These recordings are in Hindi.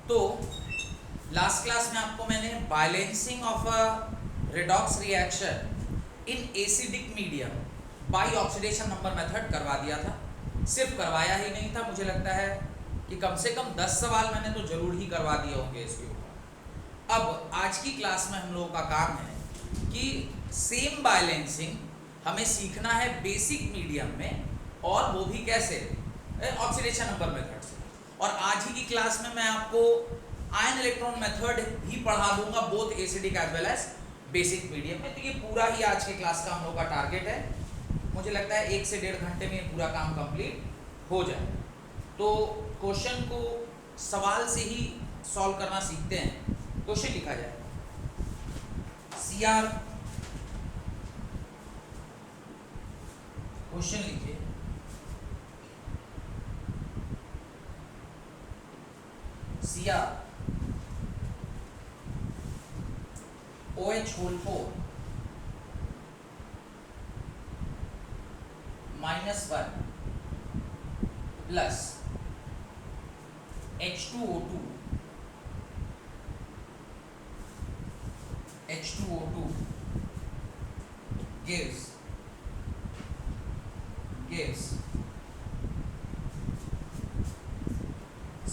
तो लास्ट क्लास में आपको मैंने balancing of a redox reaction in acidic medium by oxidation number method करवा दिया था। सिर्फ करवाया ही नहीं था, मुझे लगता है कि कम से कम 10 सवाल मैंने तो जरूर ही करवा दिए होंगे इसके ऊपर। अब आज की क्लास में हम लोगों का काम है कि सेम बैलेंसिंग हमें सीखना है बेसिक मीडियम में, और वो भी कैसे, ऑक्सीडेशन नंबर मेथड से। और आज ही की क्लास में मैं आपको आयन इलेक्ट्रॉन मेथड भी पढ़ा दूंगा, both acidic as well as basic medium में। तो ये पूरा ही आज के क्लास का हम लोग का टारगेट है। मुझे लगता है 1 से 1.5 घंटे में पूरा काम कंप्लीट हो जाए। तो क्वेश्चन को सवाल से ही सॉल्व करना सीखते हैं। क्वेश्चन लिखा जाए, सीआर, क्वेश्चन लिखिए, CR OH whole 4 -1 plus H2O2 gives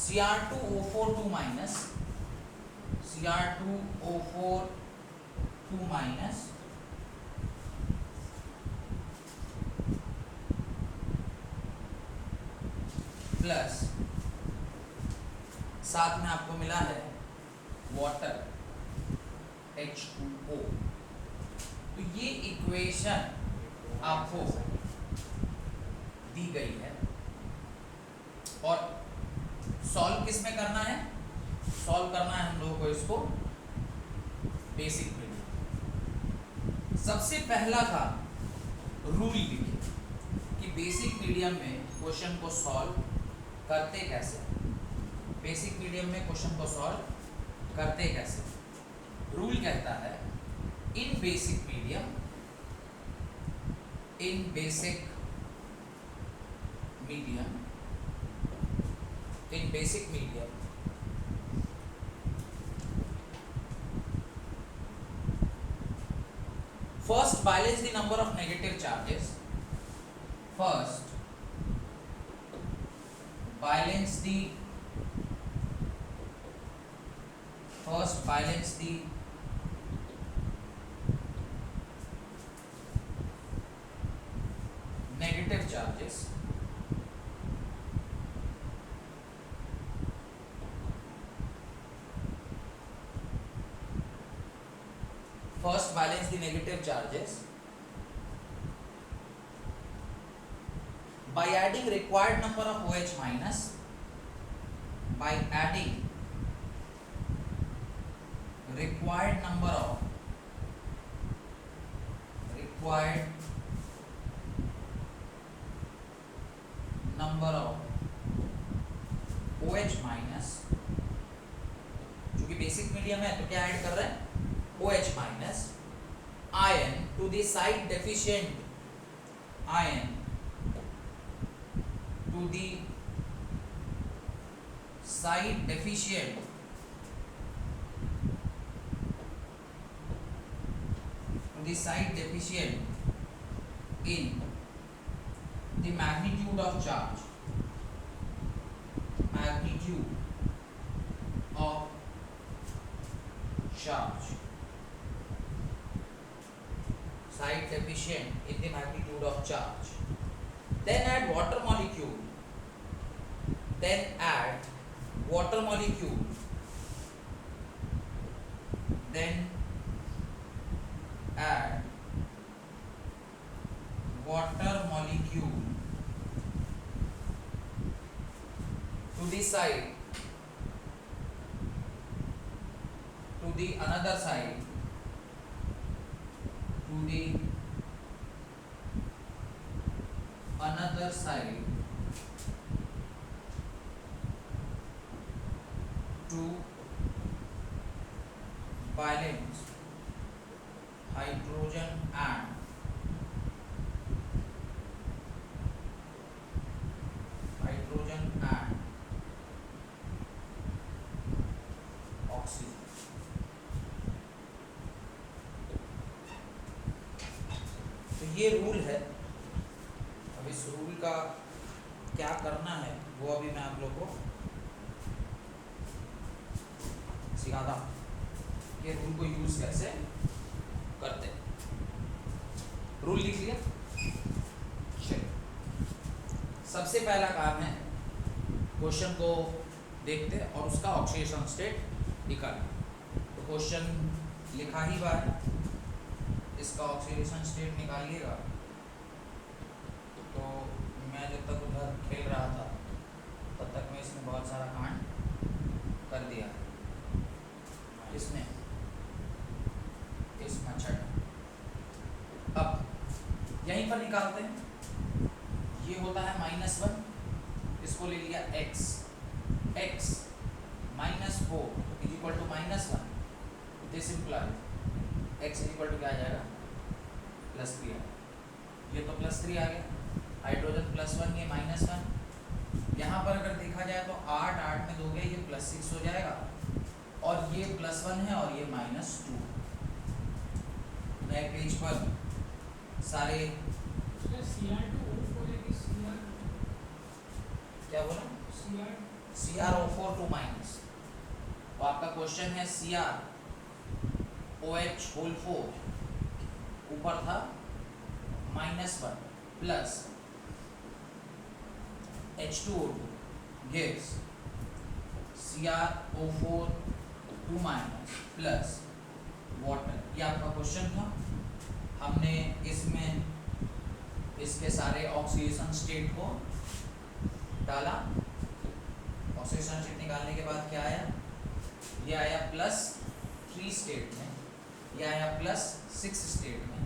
Cr2O4 2 minus Cr2O4 2 minus plus साथ में आपको मिला है वाटर H2O। तो ये इक्वेशन आपको दी गई है, और सॉल्व किस में करना है? सॉल्व करना है हम लोगों को इसको बेसिक मीडियम। सबसे पहला था रूल लिखिए कि बेसिक मीडियम में क्वेश्चन को सॉल्व करते कैसे। बेसिक मीडियम में क्वेश्चन को सॉल्व करते कैसे? रूल कहता है in basic medium, in basic medium, in basic medium first balance the number of negative charges. First balance the negative charges by adding required number of OH minus, by adding required number of OH minus, चूंकि बेसिक मीडियम है तो क्या ऐड कर रहे हैं? OH minus ion to the site deficient ion to the site deficient in the magnitude of charge, site deficient in the magnitude of charge. Then add water molecule, then add water molecule to the side, to the another side, to the another side to balance hydrogen and ये रूल है। अब इस रूल का क्या करना है वो अभी मैं आप लोग को सिखाता हूँ, ये रूल को यूज कैसे करते हैं। रूल लिख लिया। चलिए, सबसे पहला काम है क्वेश्चन को देखते हैं और उसका ऑक्सीडेशन स्टेट निकालें। तो क्वेश्चन लिखा ही हुआ है, इसका ऑक्सीडेशन स्टेट निकालिएगा। तो मैं जब तक उधर खेल रहा था तब तक मैं इसमें बहुत सारा कांड कर दिया। इसमें इस मच्छर अब यहीं पर निकालते हैं। ये होता है -1, इसको ले लिया x, x -4 is equal to -1। This implies x is equal to क्या आ जाएगा, +3 आ। ये तो +3 आ गया, हाइड्रोजन +1, ये -1। यहाँ पर अगर देखा जाए तो 8 8 में दोगे ये +6 हो जाएगा, और ये +1 है और ये -2। नए पेज पर सारे क्या बोला, CrO4 2 माइनस। तो आपका क्वेश्चन है CrOH4 ऊपर था -1 plus H2O2 gives CrO4 2 minus plus water. ये आपका क्वेश्चन था। हमने इसमें इसके सारे ऑक्सीडेशन स्टेट को डाला। ऑक्सीडेशन स्टेट निकालने के बाद क्या आया, ये आया +3 स्टेट में, ये आया +6 स्टेट में,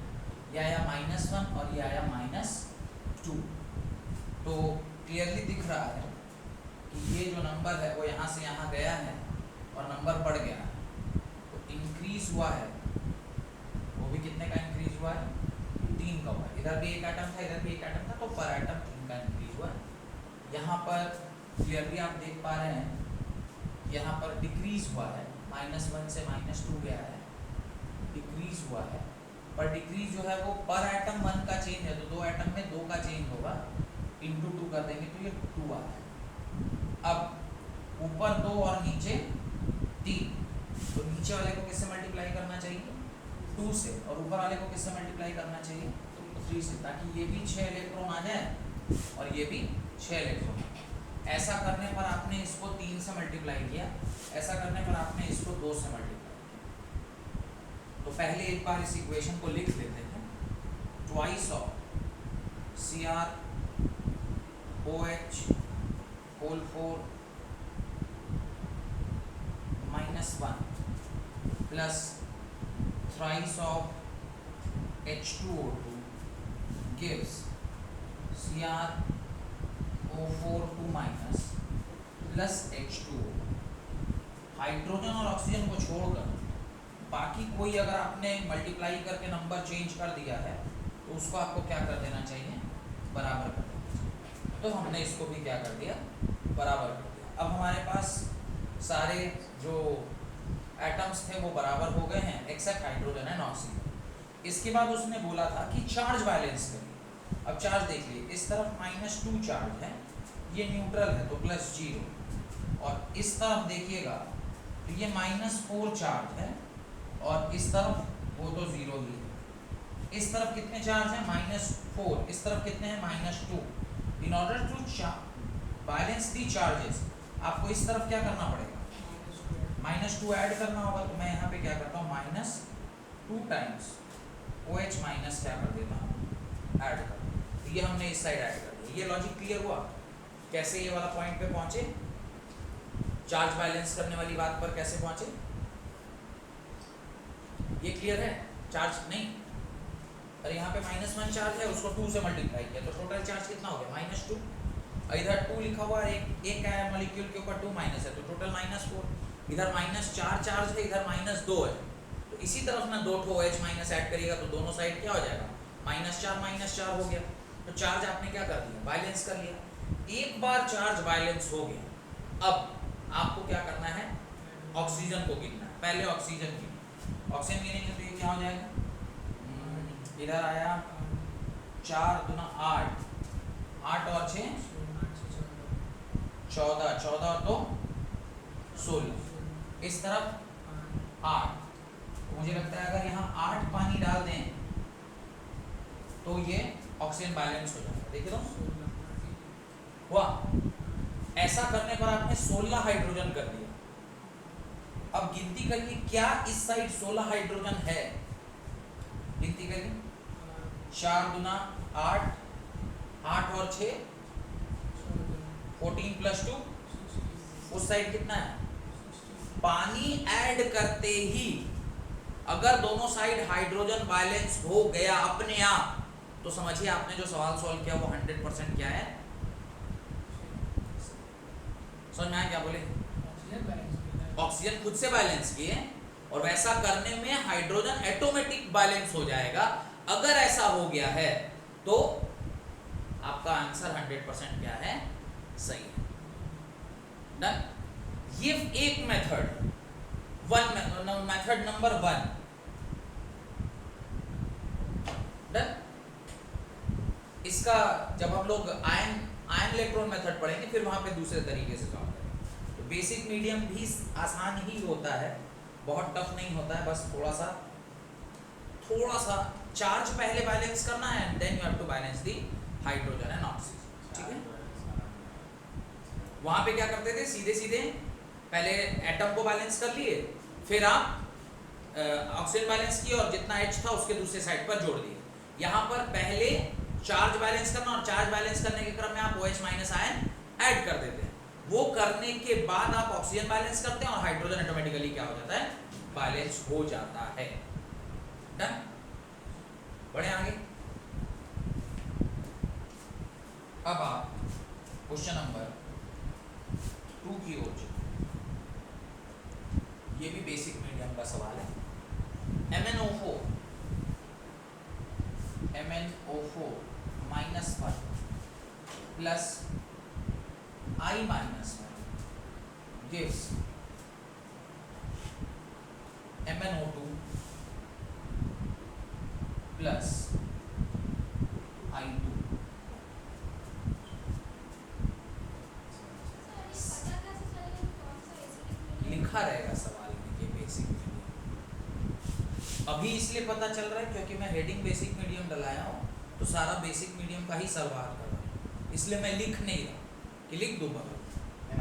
ये आया -1 और ये आया -2। तो क्लियरली दिख रहा है कि ये जो नंबर है वो यहाँ से यहाँ गया है और नंबर बढ़ गया है। तो इंक्रीज हुआ है, वो भी कितने का इंक्रीज हुआ है, 3 का हुआ है। इधर भी एक एटम था, इधर भी एक एटम था, तो पर एटम 3 का इंक्रीज हुआ है। यहाँ पर क्लियरली आप देख पा रहे हैं, यहाँ पर डिक्रीज हुआ है, -1 से -2 गया है, डिक्रीज हुआ है। पर डिक्रीज जो है वो पर एटम 1 का चेंज है, तो 2 एटम में 2 का चेंज होगा, इंटू 2 कर देंगे तो ये 2 आ है। अब ऊपर 2 और नीचे 3, तो नीचे वाले को किससे मल्टीप्लाई करना चाहिए, 2 से, और ऊपर वाले को किससे मल्टीप्लाई करना चाहिए, 3 से, ताकि ये भी 6 इलेक्ट्रॉन आ जाए और ये भी 6 इलेक्ट्रॉन। ऐसा करने पर आपने इसको 3 से मल्टीप्लाई किया, ऐसा करने पर आपने इसको 2 से मल्टीप्लाई किया। तो पहले एक बार इस इक्वेशन को लिख लेते हैं। Twice of CrOH4 -1 plus thrice of H2O2 gives CrO4 2 minus plus H2O। Hydrogen और ऑक्सीजन को छोड़कर बाकी कोई अगर आपने मल्टीप्लाई करके नंबर चेंज कर दिया है तो उसको आपको क्या कर देना चाहिए, बराबर कर देना चाहिए। तो हमने इसको भी क्या कर दिया, बराबर कर दिया। अब हमारे पास सारे जो एटम्स थे वो बराबर हो गए हैं एक्सेप्ट हाइड्रोजन एंड ऑक्सीजन। इसके बाद उसने बोला था कि चार्ज बैलेंस करिए। अब चार्ज देख लिए, इस तरफ -2 चार्ज है, ये न्यूट्रल है तो +0, और इस तरफ देखिएगा तो ये -4 चार्ज है और इस तरफ वो तो 0 ही है। इस तरफ कितने चार्ज हैं, -4, इस तरफ कितने हैं, -2। In order to balance the charges आपको इस तरफ क्या करना पड़ेगा, -2 ऐड करना होगा। तो मैं यहाँ पे क्या करता हूँ, -2 टाइम्स OH माइनस क्या कर देता हूँ, ऐड कर। तो ये हमने इस साइड ऐड कर दिया। ये लॉजिक क्लियर हुआ, कैसे ये वाला पॉइंट पे पहुंचे, चार्ज बैलेंस करने वाली बात पर कैसे पहुंचे, ये क्लियर है। चार्ज नहीं, अरे यहाँ पे -1 चार्ज है, उसको 2 से मल्टीप्लाई किया तो टोटल चार्ज कितना हो गया, -2। इधर 2 लिखा हुआ है, एक मॉलिक्यूल के ऊपर 2 माइनस है तो टोटल -4। इधर -4 चार्ज है, इधर -2 है, तो इसी तरफ ना 2 OH माइनस ऐड करिएगा तो दोनों साइड क्या हो जाएगा, -4 हो गया। तो चार्ज आपने क्या कर दिया, बैलेंस कर लिया। एक बार चार्ज बैलेंस हो गया, अब आपको क्या करना है, ऑक्सीजन को गिनना है। पहले ऑक्सीजन गिनेंगे, ऑक्सीजन गिनेंगे तो ये क्या हो जाएगा, इधर आया 4 दूना 8, 8 और 6 14, 14 और 2 16, इस तरफ 8। तो मुझे लगता है अगर यहाँ 8 पानी डाल दें तो ये ऑक्सीजन बैलेंस हो जाएगा। देखिए तो हुआ। ऐसा करने पर आपने 16 हाइड्रोजन कर दिया। अब गिनती करिए क्या इस साइड 16 हाइड्रोजन है, गिनती करिए। 4 दूना 8, 8 और 6 14 प्लस 2, उस साइड कितना है? पानी ऐड करते ही अगर दोनों साइड हाइड्रोजन बैलेंस हो गया अपने आप, तो समझिए आपने जो सवाल सॉल्व किया वो 100% क्या है? समझ में आया क्या बोले? ऑक्सीजन खुद से बैलेंस किए, और वैसा करने में हाइड्रोजन ऑटोमेटिक बैलेंस हो जाएगा। अगर ऐसा हो गया है तो आपका आंसर 100% क्या है? सही है। डन। ये एक मेथड मेथड नंबर 1 डन। इसका जब हम लोग आयन इलेक्ट्रॉन मेथड पढ़ेंगे फिर वहां पे दूसरे तरीके से सॉल्व करेंगे। तो बेसिक मीडियम भी आसान ही होता है, बहुत टफ नहीं होता है, बस थोड़ा सा चार्ज पहले बैलेंस करना है and then you have to balance the hydrogen and oxygen. ठीक है। वहां पे क्या करते थे? सीधे सीधे पहले एटम को बैलेंस कर लिए, फिर आप ऑक्सीजन बैलेंस किए और जितना H था उसके दूसरे साइड पर जोड़ दिए। यहाँ पर पहले चार्ज बैलेंस करना, और चार्ज बैलेंस करने के क्रम में आप OH माइनस आयन ऐड कर देते हैं। वो करने के बाद आप ऑक्सीजन बैलेंस करते हैं और हाइड्रोजन ऑटोमेटिकली क्या हो जाता है? बैलेंस हो जाता है। डन। बढ़े आगे। अब आप क्वेश्चन नंबर 2 की ओर चलिए। ये भी बेसिक मीडियम का सवाल है। MnO4 -1 plus I-1 gives MnO2 plus I2। लिखा रहेगा सवाल में ये बेसिक मीडियम। अभी इसलिए पता चल रहा है क्योंकि मैं हेडिंग बेसिक मीडियम डलाया हूँ, तो सारा बेसिक मीडियम का ही सवाल कर रहा हूँ, इसलिए मैं लिख नहीं रहा कि लिख दूंगा।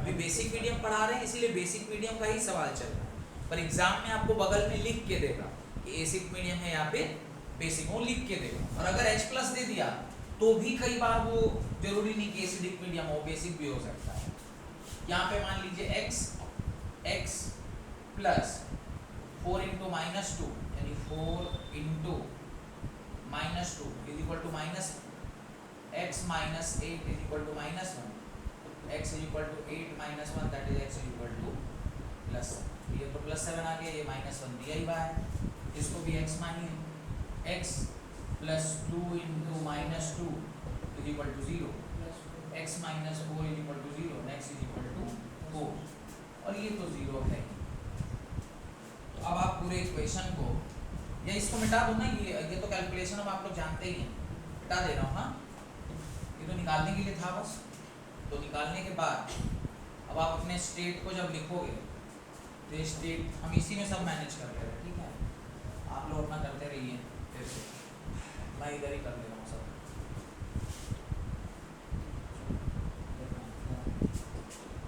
अभी बेसिक मीडियम पढ़ा रहे हैं इसलिए बेसिक मीडियम का ही सवाल चल रहा है, पर एग्जाम में आपको बगल में लिख के देगा कि एसिड मीडियम है यहाँ पे बेसिक, वो लिख के देगा। और अगर H+ दे दिया तो भी कई बार वो जरूरी नहीं कि एसिडिक मीडियम हो, बेसिक भी हो सकता है। यहाँ पे मान लीजिए x प्लस 4 इंटू -2 यानी 4 into -2 is equal to x minus 8 is equal to -1, x is equal to 8 minus 1 that is x is equal to plus. ये तो +7 आ गया, ये -1 दिया ही बाहर, इसको भी x मानिए। x plus 2 into -2 is equal to 0, x minus 4 is equal to 0, x is equal to 4, और ये तो 0 है। तो अब आप पूरे इक्वेशन को, या इसको मिटा दो ना, ये तो कैलकुलेशन अब आप लोग जानते ही हैं, मिटा दे रहा हूँ। हाँ, ये तो निकालने के लिए था बस। तो निकालने के बाद अब आप अपने स्टेट को जब लिखोगे तो ये स्टेट हम इसी में सब मैनेज कर ले रहे हैं। ठीक है, आप लोग अपना करते रहिए, फिर से मैं इधर ही कर ले रहा हूँ सब।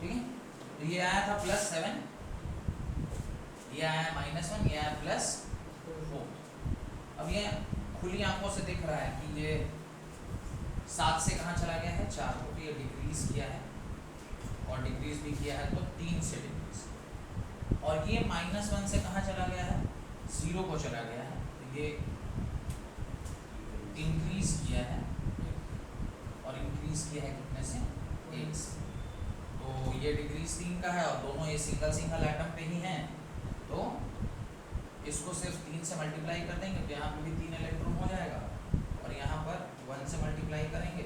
ठीक है, तो ये आया था +7, ये आया -1, ये आया +4। अब ये खुली आंखों से दिख रहा है कि ये 7 से कहाँ चला गया है? 4 को, तो ये डिक्रीज किया है, और डिक्रीज भी किया है तो 3 से डिक्रीज। और ये -1 से कहाँ चला गया है? 0 को चला गया है, तो ये इंक्रीज किया है, और इंक्रीज किया है कितने से? 1 से। तो ये डिक्रीज 3 का है, और दोनों ये सिंगल एटम पे ही हैं, तो इसको सिर्फ 3 से मल्टीप्लाई कर देंगे तो यहाँ पे भी 3 इलेक्ट्रॉन हो जाएगा, और यहाँ पर 1 से मल्टीप्लाई करेंगे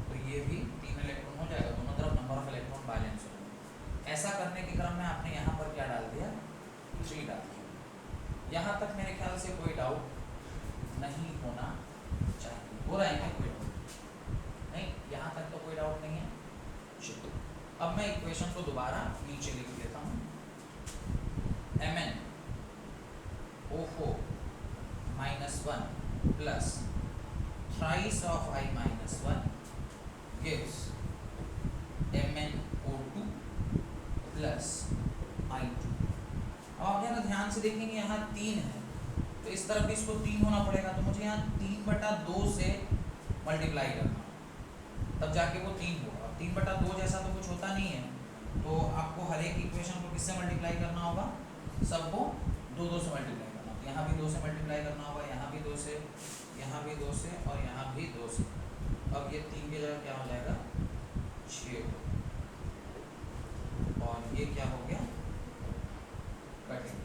तो ये भी 3 इलेक्ट्रॉन हो जाएगा। दोनों तरफ नंबर ऑफ इलेक्ट्रॉन बैलेंस हो जाएगा। ऐसा करने के क्रम में आपने यहाँ पर क्या डाल दिया? 3 डाल दिया। यहाँ तक मेरे ख्याल से कोई डाउट नहीं होना चाहिए। हो रहा है क्या? कोई डाउट नहीं, यहाँ तक तो कोई डाउट नहीं है। चलो अब मैं इक्वेशन को दोबारा नीचे लिख लेता हूँ। mn O4 -1 plus thrice of I minus 1 gives mn O2 plus I2। अब आप यहाँ ध्यान से देखेंगे यहाँ 3 है, तो इस तरफ भी इसको 3 होना पड़ेगा, तो मुझे यहाँ 3/2 से मल्टीप्लाई करना, तब जाके वो 3 होगा। अब 3/2 जैसा तो कुछ होता नहीं है, तो आपको हर एक इक्वेशन को किससे मल्टीप्लाई करना होगा? सबको 2 से मल्टीप्लाई करना होगा। यहाँ भी 2 से मल्टीप्लाई करना होगा, यहाँ भी 2 से, यहाँ भी 2 से और यहाँ भी 2 से। अब ये 3 की जगह क्या हो जाएगा? 6 हो, और ये क्या हो गया? कटिंग।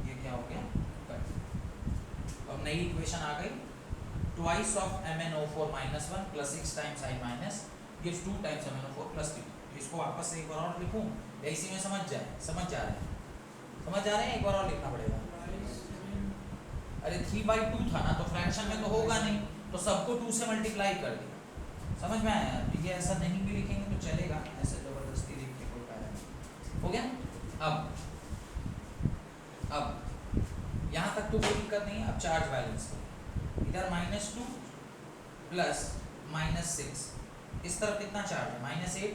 ये क्या हो गया? कटिंग। अब नई इक्वेशन आ गई, twice of MnO4 -1 plus 6 times I minus gives 2 times MnO4 plus 3। इसको वापस से एक बार और लिखूं या इसी में समझ जा रहे हैं? एक बार और लिखना पड़ेगा। अरे 3/2 था ना, तो फ्रैक्शन में तो होगा नहीं, तो सबको 2 से मल्टीप्लाई कर दिया। समझ में आया? ये ऐसा नहीं भी लिखेंगे तो चलेगा, ऐसे जबरदस्ती लिख के कोई फायदा नहीं। हो गया? अब यहाँ तक तो कोई दिक्कत नहीं है। अब चार्ज बैलेंस इधर -2 प्लस -6, इस तरफ कितना चार्ज है? -8,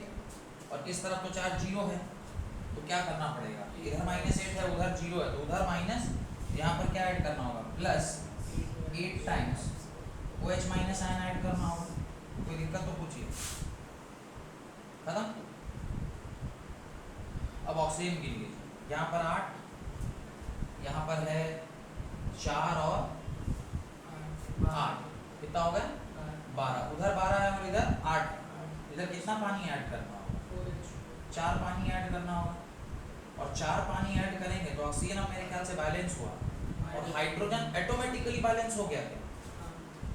और इस तरफ तो चार्ज 0 है, तो क्या करना पड़ेगा? इधर -8 है, उधर 0 है, तो उधर माइनस, यहाँ पर क्या ऐड करना होगा? Plus 8 times OH minus ion add करना होगा। कोई दिक्कत तो पूछिए। खत्म? अब ऑक्सीजन गिन लीजिए, यहाँ पर 8, यहाँ पर है 4 और 8, कितना हो गया? 12। उधर 12 है और इधर 8 है। इधर कितना पानी ऐड करना होगा? 4 पानी ऐड करना होगा, और 4 पानी ऐड करेंगे तो ऑक्सीजन अब मेरे ख्याल से बैलेंस हुआ, और हाइड्रोजन ऑटोमेटिकली बैलेंस हो गया क्या?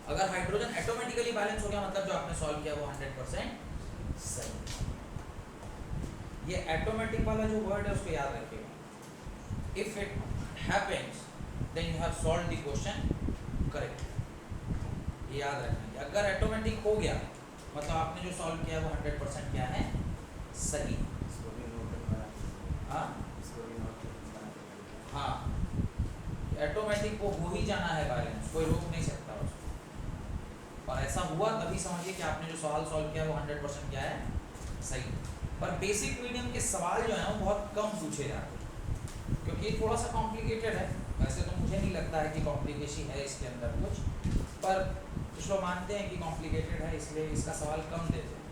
अगर हाइड्रोजन ऑटोमेटिकली बैलेंस हो गया, मतलब जो आपने सॉल्व किया वो 100% सही। ये ऑटोमेटिक वाला जो वर्ड है उसको याद रखिएगा। If it happens then you have solved the question correct. ये याद रखना कि अगर ऑटोमेटिक हो गया मतलब आपने जो सॉल्व किया वो 100% क्या है? सही। हाँ हाँ, ऑटोमेटिक वो हो ही जाना है बैलेंस, कोई रोक नहीं सकता उसको। और ऐसा हुआ तभी समझिए कि आपने जो सवाल सॉल्व किया वो 100% क्या है? सही। पर बेसिक मीडियम के सवाल जो है वो बहुत कम पूछे जाते हैं, क्योंकि ये थोड़ा सा कॉम्प्लिकेटेड है। वैसे तो मुझे नहीं लगता है कि कॉम्प्लिकेशन है इसके अंदर कुछ, पर कुछ लोग मानते हैं कि कॉम्प्लिकेटेड है, इसलिए इसका सवाल कम देते हैं।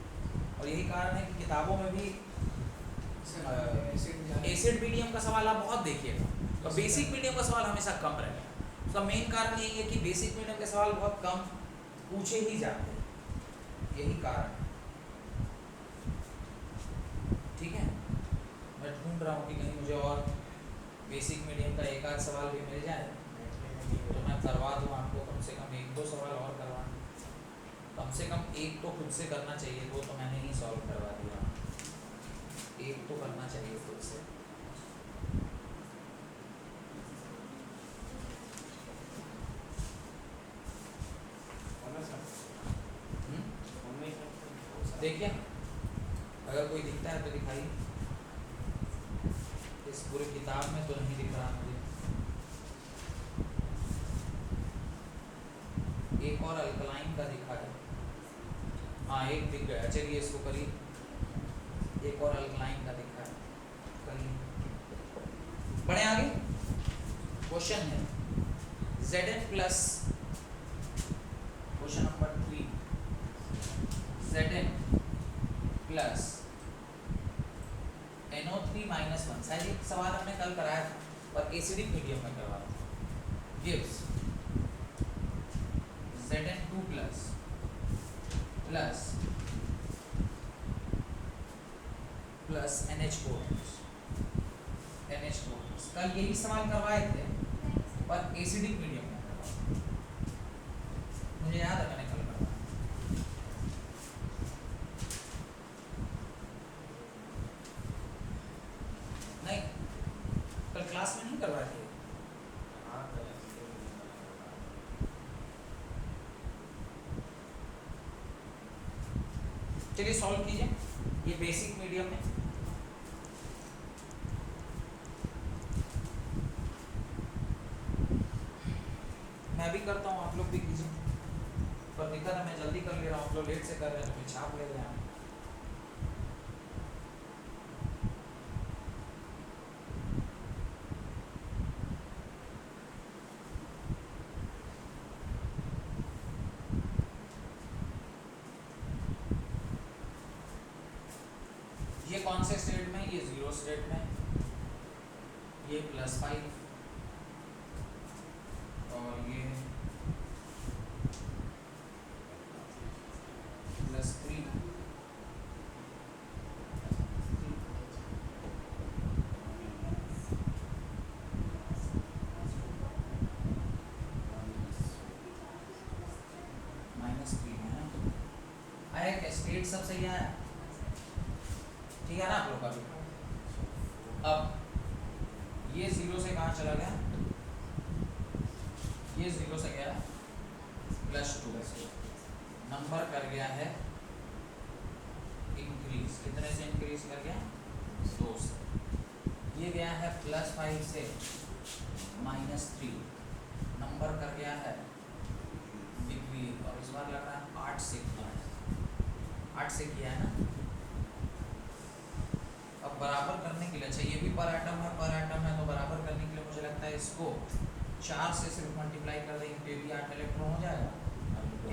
और यही कारण है कि किताबों में भी एसिड मीडियम का सवाल आप बहुत देखिएगा, तो बेसिक मीडियम का सवाल हमेशा कम रहेगा। उसका मेन कारण यही है कि बेसिक मीडियम के सवाल बहुत कम पूछे ही जाते हैं, यही कारण है। ठीक है, मैं ढूंढ रहा हूँ कि कहीं मुझे और बेसिक मीडियम का एक आध सवाल भी मिल जाए तो मैं करवा दूँ आपको। कम से कम 1-2 सवाल और करवा, कम से कम एक तो खुद से करना चाहिए, वो तो मैंने ही सॉल्व करवा दिया, एक तो करना चाहिए खुद से। देखिए अगर कोई दिखता है तो दिखाइए। इस पूरी किताब में तो नहीं दिख रहा मुझे। एक और अल्कलाइन का दिखा है, हाँ एक दिख गया, चलिए इसको करिए। एक और अल्कलाइन का दिखा है, करिए। बढ़े आगे। क्वेश्चन है Zn plus, question number 3, Zn plus NO3 - 1, शायद एक सवाल हमने कल कराया था पर एसिडिक मीडियम में करवाया था। गिव्स Zn2 प्लस NH4 कल यही सवाल करवाए थे पर एसिडिक मीडियम में करवाया, मुझे याद है मैंने कल करवाया। नहीं कल क्लास में नहीं करवाए थे। चलिए सॉल्व कीजिए ये बेसिक मीडियम में। मैं भी करता हूँ, आप लोग भी कीजिए, पर दिक्कत है मैं जल्दी कर ले रहा हूँ, आप लोग लेट से कर रहे हैं तो फिर छाप ले रहे हैं। ये कौन से स्टेट में, ये 0 स्टेट में, ये +5 और ये +3। -3 है आया क्या, स्टेट सब सही आया, ठीक है ना आप लोग का भी। अब ये 0 से कहाँ चला गया, ये 0 से गया +2, नंबर कर गया है इंक्रीज, कितने से इंक्रीज कर गया, 2 से। ये गया है +5 से -3, नंबर कर गया है डिक्रीज, और इस बार लग रहा है 8 से किया है, 8 से किया है ना। अब बराबर करने के लिए, अच्छा ये भी पर एटम है तो बराबर करने के लिए मुझे लगता है इसको 4 से सिर्फ मल्टीप्लाई कर देंगे तो ये भी 8 इलेक्ट्रॉन हो जाएगा,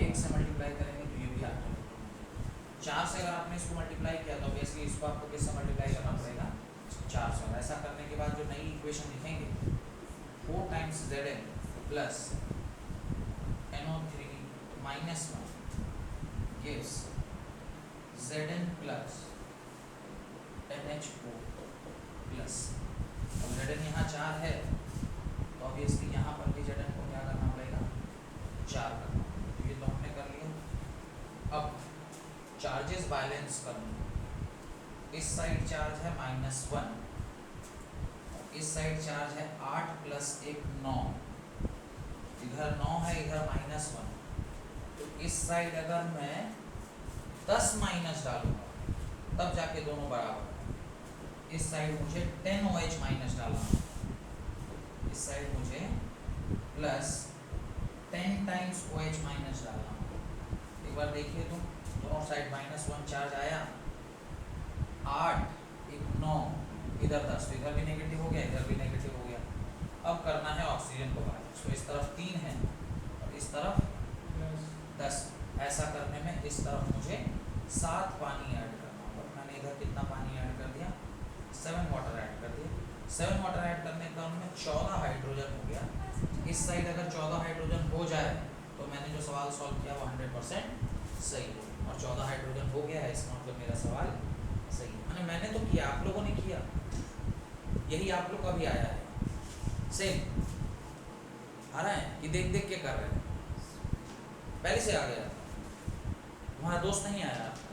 1 से मल्टीप्लाई करेंगे तो ये भी 8 इलेक्ट्रॉन। 4 से अगर आपने इसको मल्टीप्लाई किया तो ऑब्वियसली इसको आपको किससे मल्टीप्लाई करना पड़ेगा, 4 से। ऐसा करने के बाद जो नई इक्वेशन लिखेंगे 4 times Zn plus NO3 -1 gives Zn plus NH4 plus. अब Zn यहाँ 4 है तो ऑब्वियसली यहाँ पर भी Zn को क्या करना पड़ेगा, 4 करना। तो ये तो हमने कर लिया। अब चार्जेस बैलेंस करना, इस साइड चार्ज है -1, इस साइड चार्ज है 8 + 1 9, इधर 9 है इधर -1, तो इस साइड अगर मैं 10 माइनस डालूंगा तब जाके दोनों बराबर। इस साइड मुझे 10 OH माइनस डालना, इस साइड मुझे +10 टाइम्स OH माइनस डालना। एक बार देखिए तुम, दोनों साइड -1 चार्ज आया, 8 1 9, इधर 10, तो इधर भी नेगेटिव हो गया इधर भी नेगेटिव हो गया। अब करना है ऑक्सीजन को बैलेंस, तो इस तरफ 3 है और इस तरफ 10। ऐसा करने में इस तरफ मुझे 7 पानी ऐड करना होगा। मैंने इधर कितना पानी ऐड कर दिया, 7 वाटर ऐड कर दिया। 7 वाटर ऐड करने का उनमें 14 हाइड्रोजन हो गया। इस साइड अगर 14 हाइड्रोजन हो जाए तो मैंने जो सवाल सॉल्व किया वो 100% सही हो, और 14 हाइड्रोजन हो गया है, इसका मतलब मेरा सवाल सही। मैंने तो किया, आप लोगों ने किया, यही आप लोग का भी आया है, सेम आ रहा है कि देख देख के कर रहे हैं, पहले से आ गया, तुम्हारा दोस्त नहीं आया आपका।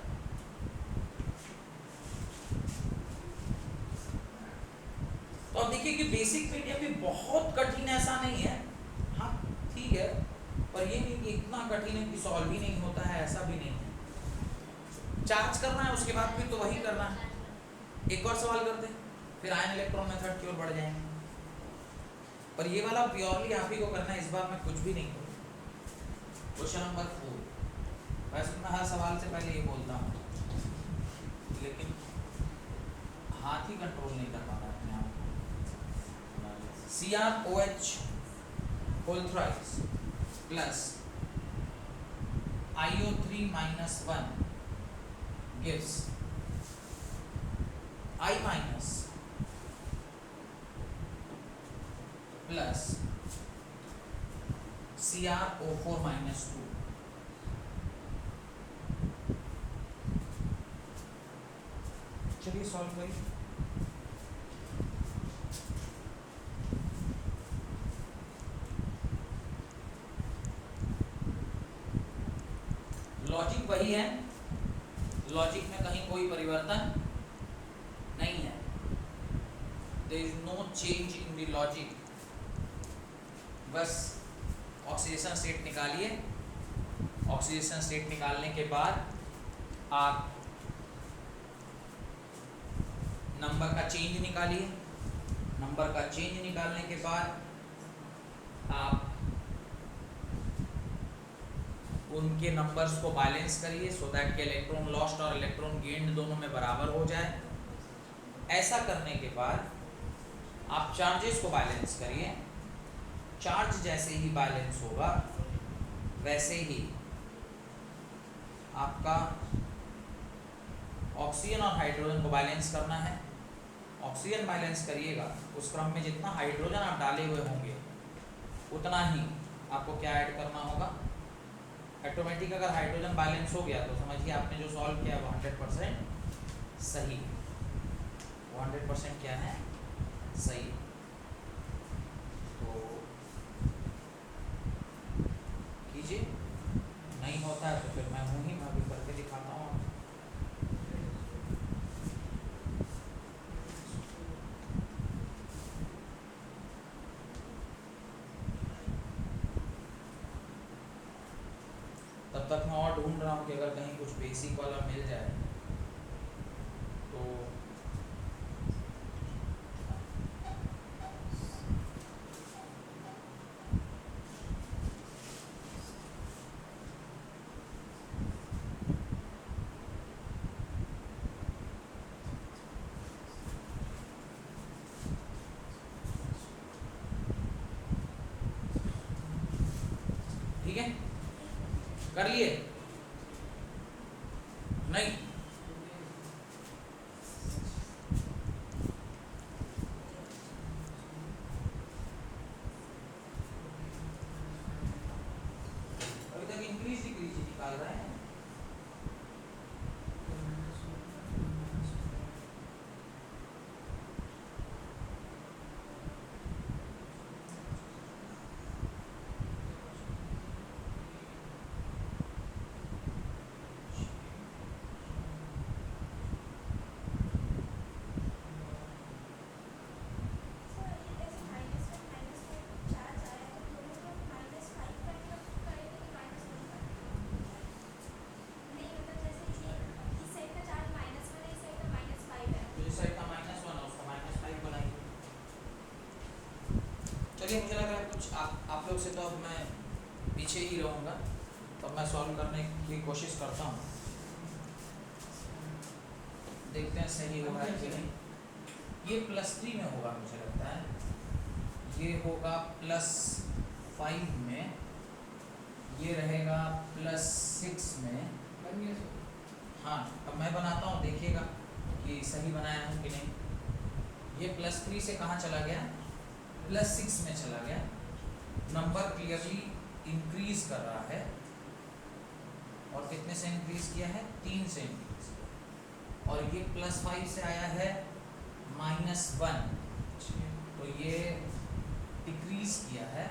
तो अब देखिए कि बेसिक मीडियम भी बहुत कठिन ऐसा नहीं है, हाँ ठीक है, पर ये नहीं कि इतना कठिन है कि सॉल्व ही नहीं होता है, ऐसा भी नहीं है। चार्ज करना है उसके बाद फिर तो वही करना है। एक और सवाल करते हैं, फिर आयन इलेक्ट्रॉन मेथड की ओर बढ़ जाएंगे। पर ये वाला प्योरली आप ही को करना है, इस बार मैं कुछ भी नहीं करूँ। क्वेश्चन नंबर 4, वैसे मैं हर सवाल से पहले ये बोलता हूँ, लेकिन हाथ ही कंट्रोल नहीं कर पा रहा अपने आप को। CrOH whole thrice plus IO3 -1 gives I minus plus CrO4 -2। चलिए सॉल्व करिए। लॉजिक वही है, लॉजिक में कहीं कोई परिवर्तन नहीं है, there is no change in the logic। बस ऑक्सीडेशन स्टेट निकालिए, ऑक्सीडेशन स्टेट निकालने के बाद आप नंबर का चेंज निकालिए। नंबर का चेंज निकालने के बाद आप उनके नंबर्स को बैलेंस करिए सो दैट कि इलेक्ट्रॉन लॉस्ट और इलेक्ट्रॉन गेन्ड दोनों में बराबर हो जाए। ऐसा करने के बाद आप चार्जेस को बैलेंस करिए। चार्ज जैसे ही बैलेंस होगा वैसे ही आपका ऑक्सीजन और हाइड्रोजन को बैलेंस करना है। ऑक्सीजन बैलेंस करिएगा उस क्रम में जितना हाइड्रोजन आप डाले हुए होंगे उतना ही आपको क्या ऐड करना होगा। ऑटोमेटिक अगर हाइड्रोजन बैलेंस हो गया तो समझिए आपने जो सॉल्व किया वो 100% सही है। वो 100% क्या है, सही है। तो कीजिए, नहीं होता है तो फिर मैं भी करके दिखाता हूँ। तब तक मैं और ढूंढ रहा हूँ कि अगर कहीं कुछ बेसिक वाला मिल जाए तो ठीक है, कर लिए? नहीं, अभी तक इंक्रीज डिक्रीज निकाल रहे हैं। चलिए, मुझे लग रहा है कुछ आप लोग से तो अब मैं पीछे ही रहूँगा, तो मैं सॉल्व करने की कोशिश करता हूँ। देखते हैं सही होगा कि नहीं। ये +3 में होगा मुझे लगता है, ये होगा +5 में, ये रहेगा +6 में। हाँ, अब मैं बनाता हूँ, देखिएगा कि सही बनाया हूँ कि नहीं। ये +3 से कहाँ चला गया, +6 में चला गया। नंबर क्लियरली इंक्रीज कर रहा है और कितने से इंक्रीज किया है, 3 से इंक्रीज किया। और ये +5 से आया है -1, तो ये डिक्रीज किया है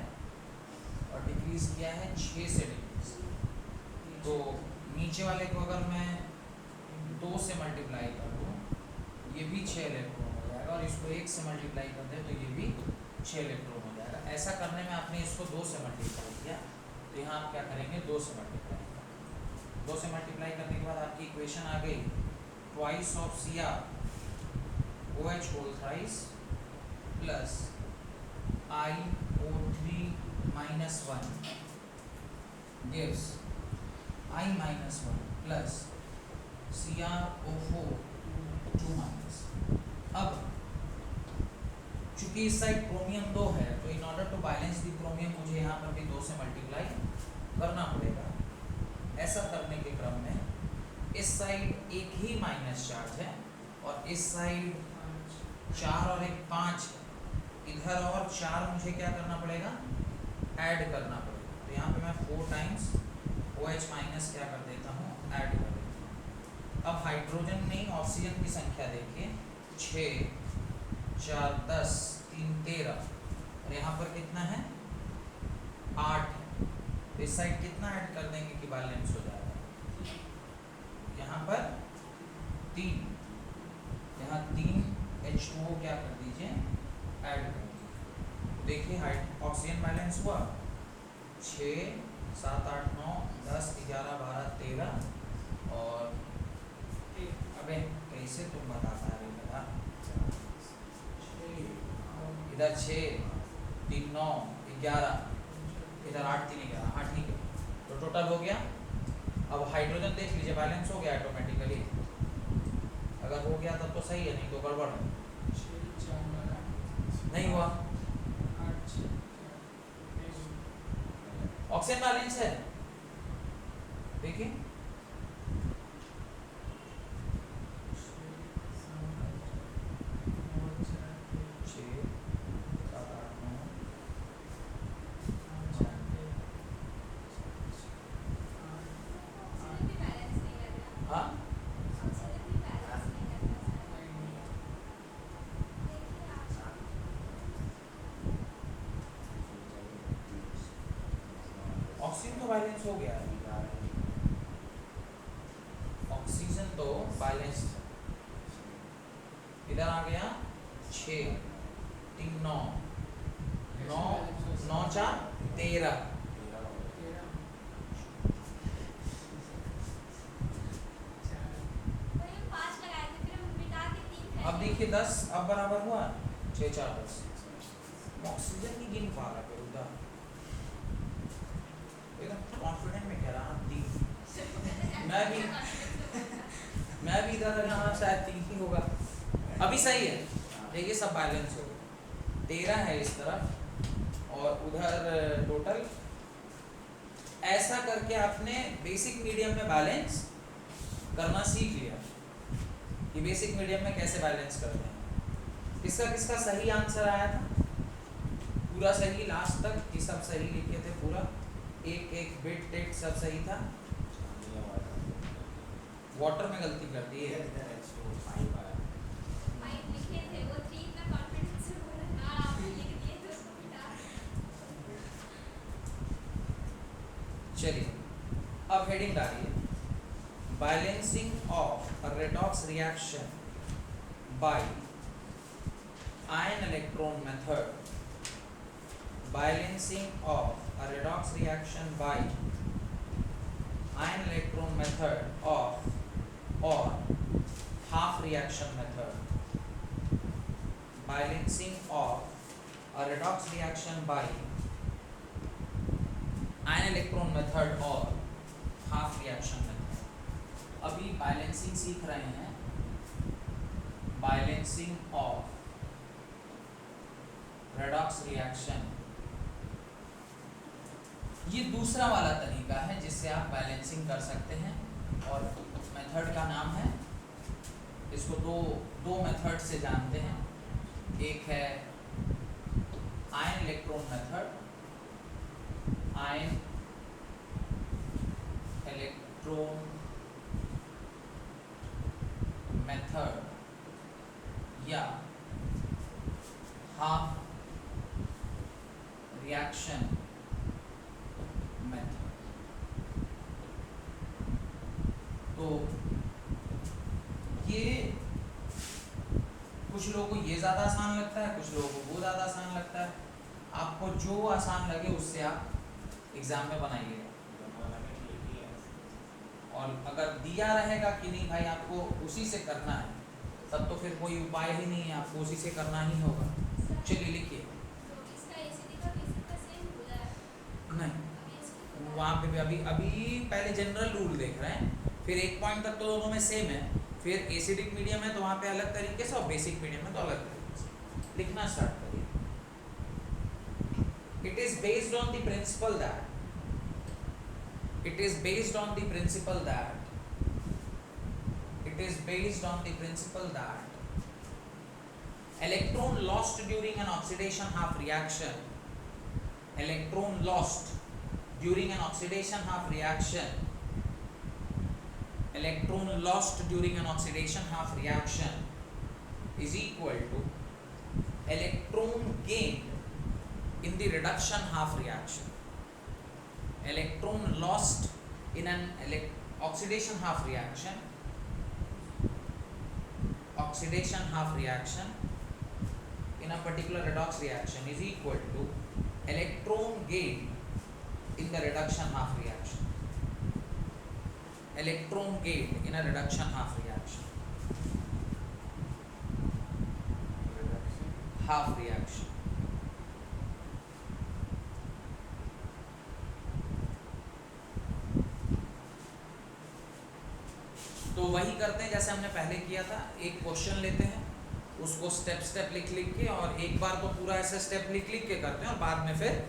और डिक्रीज किया है 6 से डिक्रीज। तो नीचे वाले को अगर मैं 2 से मल्टीप्लाई कर दूँ ये भी 6 इलेक्ट्रॉन हो जाएगा, और इसको 1 से मल्टीप्लाई कर दें तो ये भी 6 इलेक्ट्रॉन हो जाएगा। ऐसा करने में आपने इसको 2 से मल्टीप्लाई किया, तो यहाँ आप क्या करेंगे, 2 से मल्टीप्लाई करेंगे। 2 से मल्टीप्लाई करने के बाद आपकी इक्वेशन आ गई, twice of Cr OH whole thrice plus iO3 -1 gives I-1 plus CrO4 2-। अब चूंकि इस साइड क्रोमियम 2 है तो in order to balance the chromium मुझे यहाँ पर भी 2 से मल्टीप्लाई करना पड़ेगा। ऐसा करने के क्रम में इस साइड एक ही माइनस चार्ज है और इस साइड 4 और 1 5 है। इधर और 4 मुझे क्या करना पड़ेगा, ऐड करना पड़ेगा। तो यहाँ पे मैं 4 टाइम्स OH- क्या कर देता हूँ, ऐड कर देता हूँ। अब हाइड्रोजन में ऑक्सीजन की संख्या देखिए, 6 4 10 3 13, और यहाँ पर कितना है, 8 है। तो इस साइड कितना ऐड कर देंगे कि बैलेंस हो जाएगा, यहाँ पर 3, यहाँ 3 H2O क्या कर दीजिए, ऐड कर दीजिए। देखिए ऑक्सीजन बैलेंस हुआ, 6 7 8 9 10 11 12 13, और अबे कैसे तुम बता पा रहे बेटा, इधर 6 3 9 11, इधर 8 3 11, हाँ ठीक है। तो टोटल हो गया। अब हाइड्रोजन देख लीजिए, बैलेंस हो गया ऑटोमेटिकली। अगर हो गया तब तो सही है, नहीं तो गड़बड़ है। नहीं हुआ। ऑक्सीजन बैलेंस है, देखिए हाँ ऑक्सीजन तो बैलेंस हो गया है, ऑक्सीजन तो बैलेंस इधर आ गया 6 3 9 9 9 4 13। अब देखिए 10 अब बराबर हुआ 6 4 10। ऑक्सीजन की गिन पा रहा है उधर, एकदम कॉन्फिडेंट में कह रहा दी। मैं भी इधर लगा हाँ शायद 3 ही होगा। अभी सही है, देखिए सब बैलेंस हो गया। 13 है इस तरफ और उधर टोटल। ऐसा करके आपने बेसिक मीडियम में बैलेंस करना सीख लिया कि बेसिक मीडियम में कैसे बैलेंस करते हैं। किसका किसका सही आंसर आया था? पूरा सही, लास्ट तक ये सब सही लिखे थे, पूरा एक एक बिट टेट सब सही था। वाटर में गलती कर दी है। चलिए अब हेडिंग डालिए, balancing of a redox reaction by ion electron method. Balancing of a redox reaction by ion electron method of or half reaction method. Balancing of a redox reaction by ion electron method or half reaction method. अभी बैलेंसिंग सीख रहे हैं, बैलेंसिंग ऑफ रेडॉक्स रिएक्शन। ये दूसरा वाला तरीका है जिससे आप बैलेंसिंग कर सकते हैं और मेथड का नाम है, इसको दो मेथड से जानते हैं। एक है ion electron method, ion electron method या हाफ रिएक्शन मेथड। तो ये कुछ लोगों को ये ज़्यादा आसान लगता है, कुछ लोगों को वो ज़्यादा आसान लगता है। आपको जो आसान लगे उससे आप एग्ज़ाम में बनाइएगा। और अगर दिया रहेगा कि नहीं भाई आपको उसी से करना है, तब तो फिर कोई उपाय ही नहीं है, आपको उसी से करना ही होगा। चलिए लिखिए। नहीं, वहाँ पे भी अभी पहले जनरल रूल देख रहे हैं, फिर एक पॉइंट तक तो दोनों में सेम है, फिर एसिडिक मीडियम है तो वहाँ पे अलग तरीके से और बेसिक मीडियम है तो अलग तरीके से। लिखना स्टार्ट करिए। It is based on the principal that electron lost during an oxidation half reaction, electron lost during an oxidation half reaction, electron lost during an oxidation half reaction is equal to electron gained in the reduction half reaction. Electron lost in an oxidation half reaction in a particular redox reaction is equal to electron gained in the reduction half reaction. Electron gained in a reduction half reaction. Half reaction. वही करते हैं जैसे हमने पहले किया था, एक क्वेश्चन लेते हैं, उसको स्टेप स्टेप लिख लिख के, और एक बार तो पूरा ऐसे स्टेप लिख लिख के करते हैं और बाद में फिर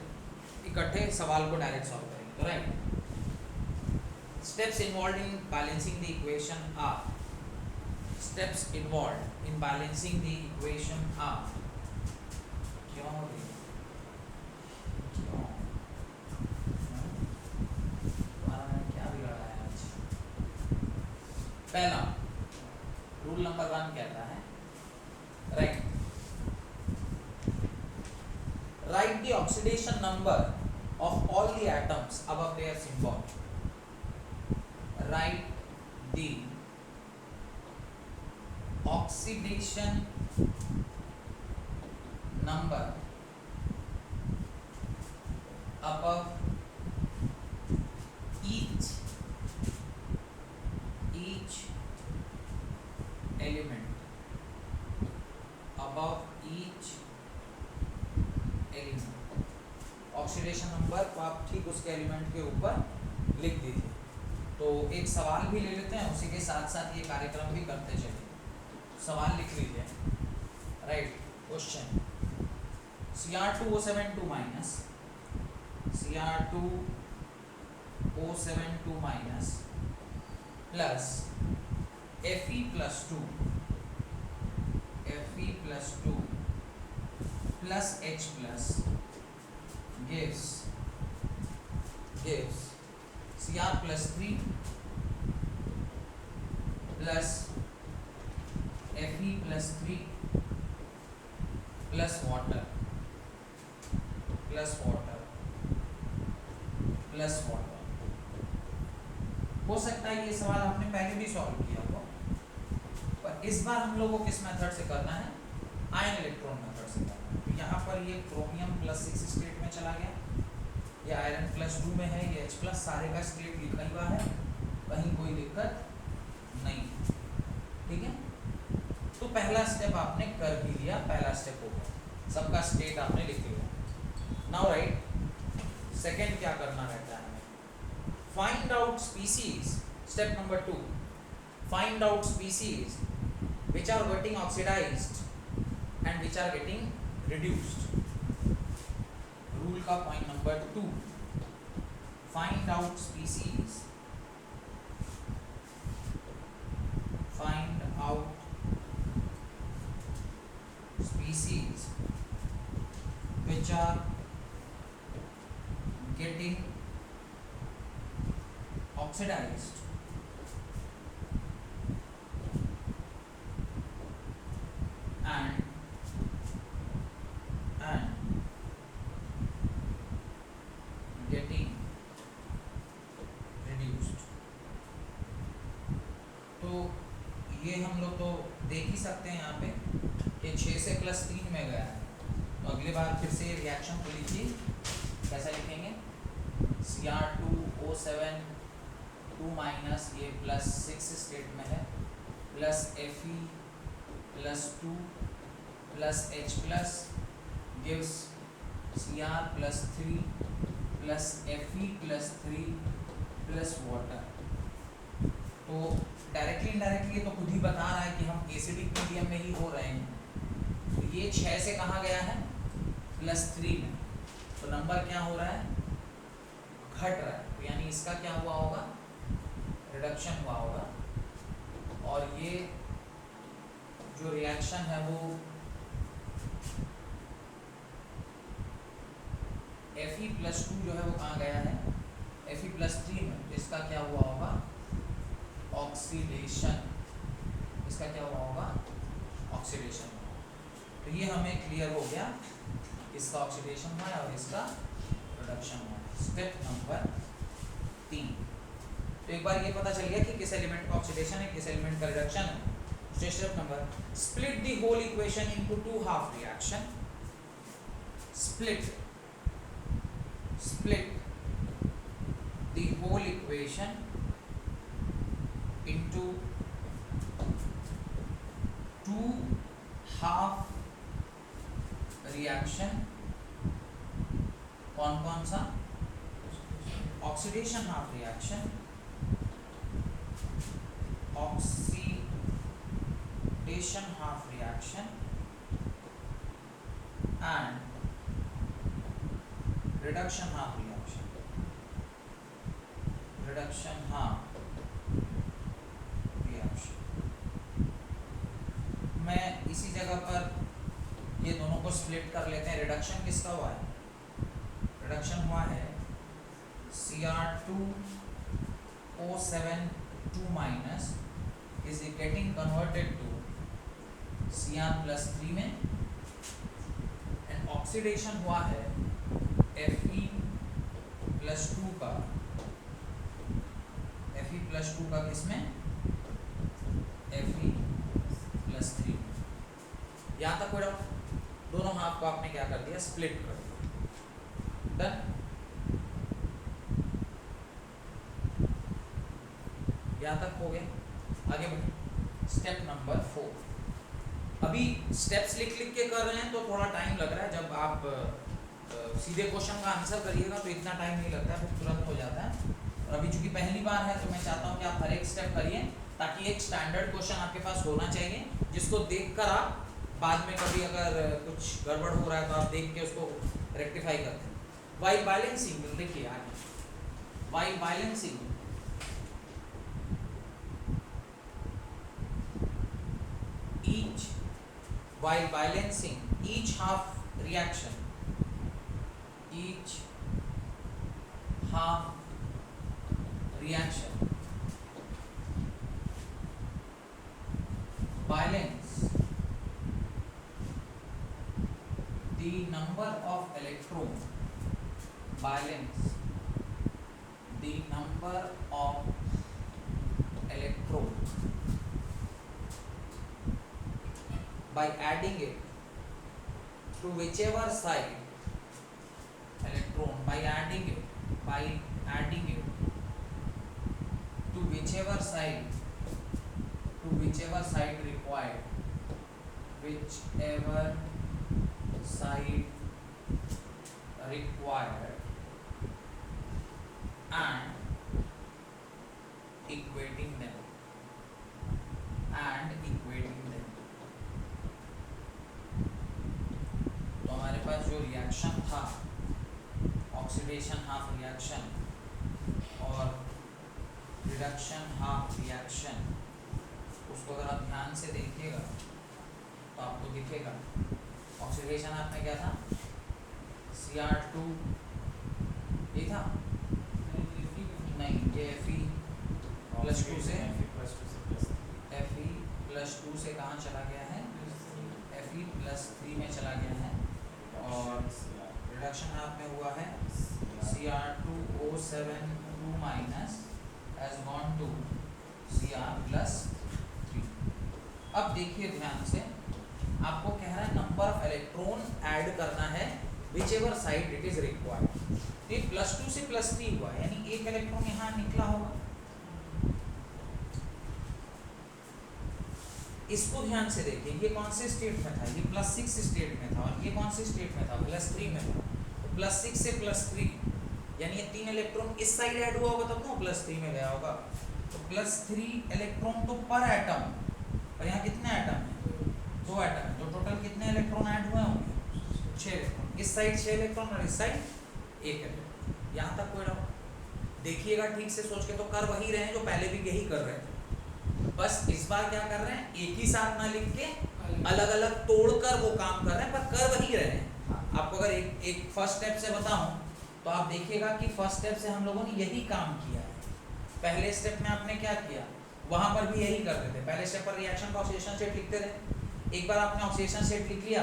इकट्ठे सवाल को डायरेक्ट सॉल्व करेंगे। तो right, steps involve in balancing the equation are, steps involve in balancing the equation are, क्यों क्या बिगड़ा है आज? पहला रूल नंबर 1 कहता है, right write the oxidation number of all the atoms above their symbol. Write the oxidation number above each element, above each element. Oxidation number को आप ठीक उसके एलिमेंट के ऊपर लिख दीजिए। तो एक सवाल भी ले लेते हैं, उसी के साथ साथ ये कार्यक्रम भी करते चलिए। सवाल लिख लीजिए, right. Question Cr2O72 minus Cr2O72 minus plus Fe+2 plus H plus gives Cr plus 3 plus Fe plus 3 plus water हो सकता है ये सवाल आपने पहले भी सॉल्व किया हो, पर इस बार हम लोगों को किस मेथड से करना है? आयन इलेक्ट्रॉन मेथड से करना है। तो यहाँ पर ये क्रोमियम +6 स्टेट में चला गया, ये आयरन +2 में है, ये H+, सारे का स्टेट लिखा हुआ है, कहीं कोई दिक्कत नहीं, ठीक है। तो पहला स्टेप आपने कर भी लिया, पहला स्टेप हो गया, सबका स्टेट आपने लिख लिया। नाउ राइट, सेकेंड क्या करना रहता है हमें? Find out species, step number 2, find out species which are getting oxidized and which are getting reduced. Rule का point number 2, find out species, which are getting oxidized and getting reduced। तो ये हम लोग तो देख ही सकते हैं यहाँ पे, ये 6 से +3 में गया है। तो अगली बार फिर से रिएक्शन को लिखिए, कैसा लिखेंगे? Cr2O72 माइनस, ये +6 स्टेट में है, plus Fe+2 plus H plus gives Cr+3 plus Fe+3 plus water. तो डायरेक्टली इनडायरेक्टली तो खुद ही बता रहा है कि हम एसिडिक मीडियम में ही हो रहे हैं। तो ये 6 से कहाँ गया है? +3 में। तो नंबर क्या हो रहा है? घट रहा है। तो यानी इसका क्या हुआ होगा? रिडक्शन हुआ होगा। और ये जो रिएक्शन है वो Fe+2 जो है वो कहाँ गया है? Fe+3 में। तो इसका क्या हुआ होगा? ऑक्सीडेशन। इसका क्या हुआ होगा? ऑक्सीडेशन। तो ये हमें क्लियर हो गया, इसका ऑक्सीडेशन हुआ है और इसका रिडक्शन हुआ है। Step number 3। तो एक बार ये पता चल गया कि किस एलिमेंट का ऑक्सीडेशन है, किस एलिमेंट का रिडक्शन है। Step number, split the whole equation into 2 half reaction. Split the whole equation into 2 half reaction. कौन कौन सा? Oxidation half reaction oxidation half reaction and reduction half reaction, reduction half reaction। मैं इसी जगह पर ये दोनों को स्प्लिट कर लेते हैं। रिडक्शन किसका हुआ है? रिडक्शन हुआ है Cr2O7 2 minus is getting converted to Cr+3 में, एंड ऑक्सीडेशन हुआ है Fe+2 का, Fe+2 का किसमें? Fe+3। यहाँ तक कोई डाउट? दोनों हाफ को आपने क्या कर दिया? स्प्लिट कर दिया। डन। यहाँ तक हो गया। आगे बढ़े, स्टेप नंबर 4। अभी स्टेप्स लिख लिख के कर रहे हैं तो थोड़ा टाइम लग रहा है। जब आप सीधे क्वेश्चन का आंसर करिएगा तो इतना टाइम नहीं लगता है, फिर तुरंत हो जाता है। और अभी चूंकि पहली बार है तो मैं चाहता हूँ कि आप हर एक स्टेप करिए, ताकि एक स्टैंडर्ड क्वेश्चन आपके पास होना चाहिए, जिसको देखकर आप बाद में कभी अगर कुछ गड़बड़ हो रहा है तो आप देख के उसको रेक्टिफाई करते हैं। वाइल बैलेंसिंग देखिए आगे, while balancing while balancing each half reaction balance the number of electron by adding it to whichever side by adding it to whichever side required, and equating them तो हमारे पास जो रिएक्शन था, ऑक्सीडेशन हाफ रिएक्शन और रिडक्शन हाफ रिएक्शन, उसको अगर आप ध्यान से देखिएगा तो आपको दिखेगा ऑक्सीडेशन हाफ में क्या था? Cr2 ये था नहीं, ये Fe+2 से कहाँ चला गया है? Fe+3 में चला गया है। और रिडक्शन हाफ में हुआ है Cr2O7 2 minus has gone to Cr+3। अब देखिए ध्यान से, आपको कह रहा है नंबर ऑफ इलेक्ट्रॉन ऐड करना है whichever side it is required। तो ये +2 से +3 हुआ, यानी एक इलेक्ट्रॉन यहाँ निकला होगा। इसको ध्यान से देखिए, ये कौन से स्टेट में था? ये +6 स्टेट में था, और ये कौन से स्टेट में था? +3 में था। तो +6 से +3 यानी ये 3 इलेक्ट्रॉन इस साइड ऐड हुआ होगा, तब तो +3 में गया होगा। तो +3 इलेक्ट्रॉन तो पर एटम, और यहाँ कितने एटम है? 2 एटम है। तो टोटल कितने इलेक्ट्रॉन ऐड हुए होंगे? 6 इलेक्ट्रॉन। इस साइड 6 इलेक्ट्रॉन और इस साइड 1 इलेक्ट्रॉन। यहाँ तक कोई डाउट? देखिएगा ठीक से सोच के, तो कर वही रहे हैं जो पहले भी यही कर रहे थे, बस इस बार क्या कर रहे हैं? एक ही साथ ना लिख के अलग अलग तोड़कर वो काम कर रहे हैं, पर कर वही रहे हैं। आपको अगर एक फर्स्ट स्टेप से बताऊं तो आप देखिएगा कि फर्स्ट स्टेप से हम लोगों ने यही काम किया है। पहले स्टेप में आपने क्या किया? वहां पर भी यही करते थे। पहले स्टेप पर रिएक्शन का ऑक्सीडेशन स्टेट लिखते थे। एक बार आपने ऑक्सीडेशन स्टेट लिख लिया,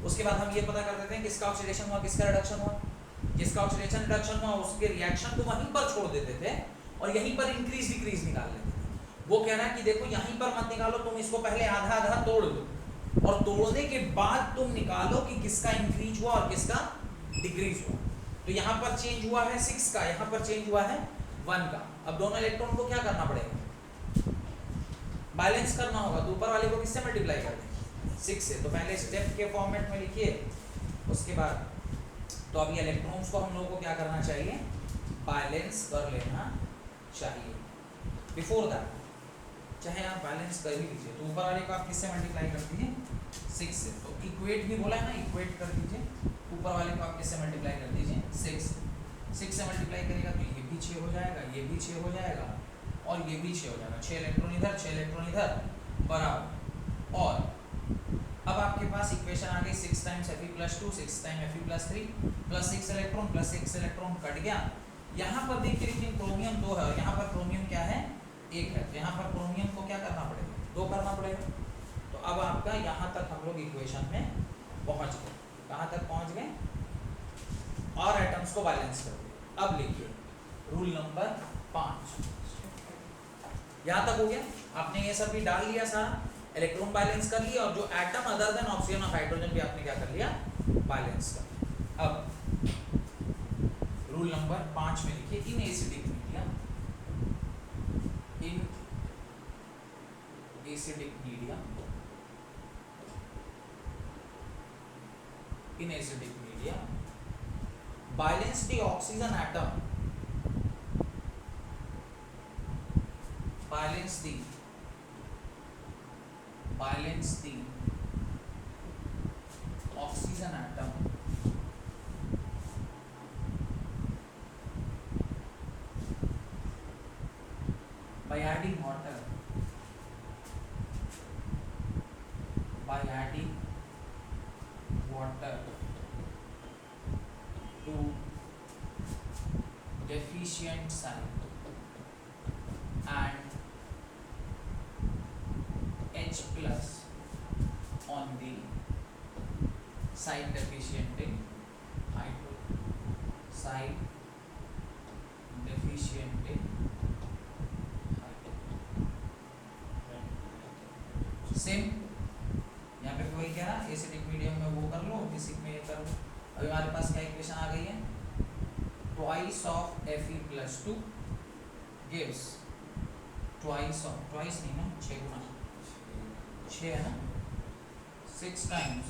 उसके बाद हम ये पता कर देते हैं किसका ऑक्सीडेशन हुआ, किसका रिडक्शन हुआ। जिसका ऑक्सीडेशन रिडक्शन हुआ उसके रिएक्शन को वहीं पर छोड़ देते थे और यहीं पर इंक्रीज डिक्रीज निकाल लेते थे। वो कह रहा है कि देखो यहीं पर मत निकालो, तुम इसको पहले आधा आधा तोड़ दो, और तोड़ने के बाद तुम निकालो कि किसका इंक्रीज हुआ और किसका डिक्रीज हुआ। तो यहाँ पर चेंज हुआ है 6 का, यहाँ पर चेंज हुआ है 1 का। अब दोनों इलेक्ट्रॉन को क्या करना पड़ेगा? बैलेंस करना होगा। तो ऊपर वाले को किससे मल्टीप्लाई कर दें? 6 से। तो पहले स्टेप के फॉर्मेट में लिखिए, उसके बाद तो अभी इलेक्ट्रॉन्स को हम लोगों को क्या करना चाहिए? बैलेंस कर लेना चाहिए। बिफोर दैट चाहे आप बैलेंस कर ही लीजिए। तो ऊपर वाले को आप किससे मल्टीप्लाई कर दीजिए 6 से, तो इक्वेट भी बोला है ना, इक्वेट कर दीजिए। ऊपर वाले को आप किससे मल्टीप्लाई कर दीजिए 6 से मल्टीप्लाई करिएगा तो ये भी 6 हो जाएगा, ये भी 6 हो जाएगा और ये भी 6 हो जाएगा। 6 इलेक्ट्रॉन इधर 6 इलेक्ट्रॉन इधर बराबर। और अब आपके पास इक्वेशन आ गई 6 times Fe+2 6 time Fe+3 plus 6 electron plus 6 electron cut गया। यहाँ पर देखिए लेकिन क्रोमियम 2 है और यहाँ पर क्रोमियम क्या है 1 है, तो यहाँ पर क्रोमियम को क्या करना पड़ेगा 2 करना पड़ेगा। तो अब आपका यहाँ तक हम लोग इक्वेशन में पहुँच गए। कहाँ तक पहुँच गए, और एटम्स को बैलेंस कर दिया। अब लिखिए रूल नंबर 5, यहाँ तक हो गया। आपने ये सब भी डाल लिया सारा, इलेक्ट्रॉन बैलेंस कर लिया और जो एटम अदर देन ऑक्सीजन और हाइड्रोजन भी आपने क्या कर लिया बैलेंस कर लिया। अब रूल नंबर 5 में लिखिए in acidic media, in acidic media, in acidic media balance the oxygen atom, balance the oxygen atom by adding water, to deficient side and H plus on the side deficient in hydrogen, side deficient in hydrogen। Same यहाँ पे वही क्या है, एसिडिक मीडियम में वो कर लो, बेसिक में ये कर लो। अभी हमारे पास क्या इक्वेशन आ गई है, twice of Fe+2 gives twice नहीं ना 6 गुना 6 है ना, 6 times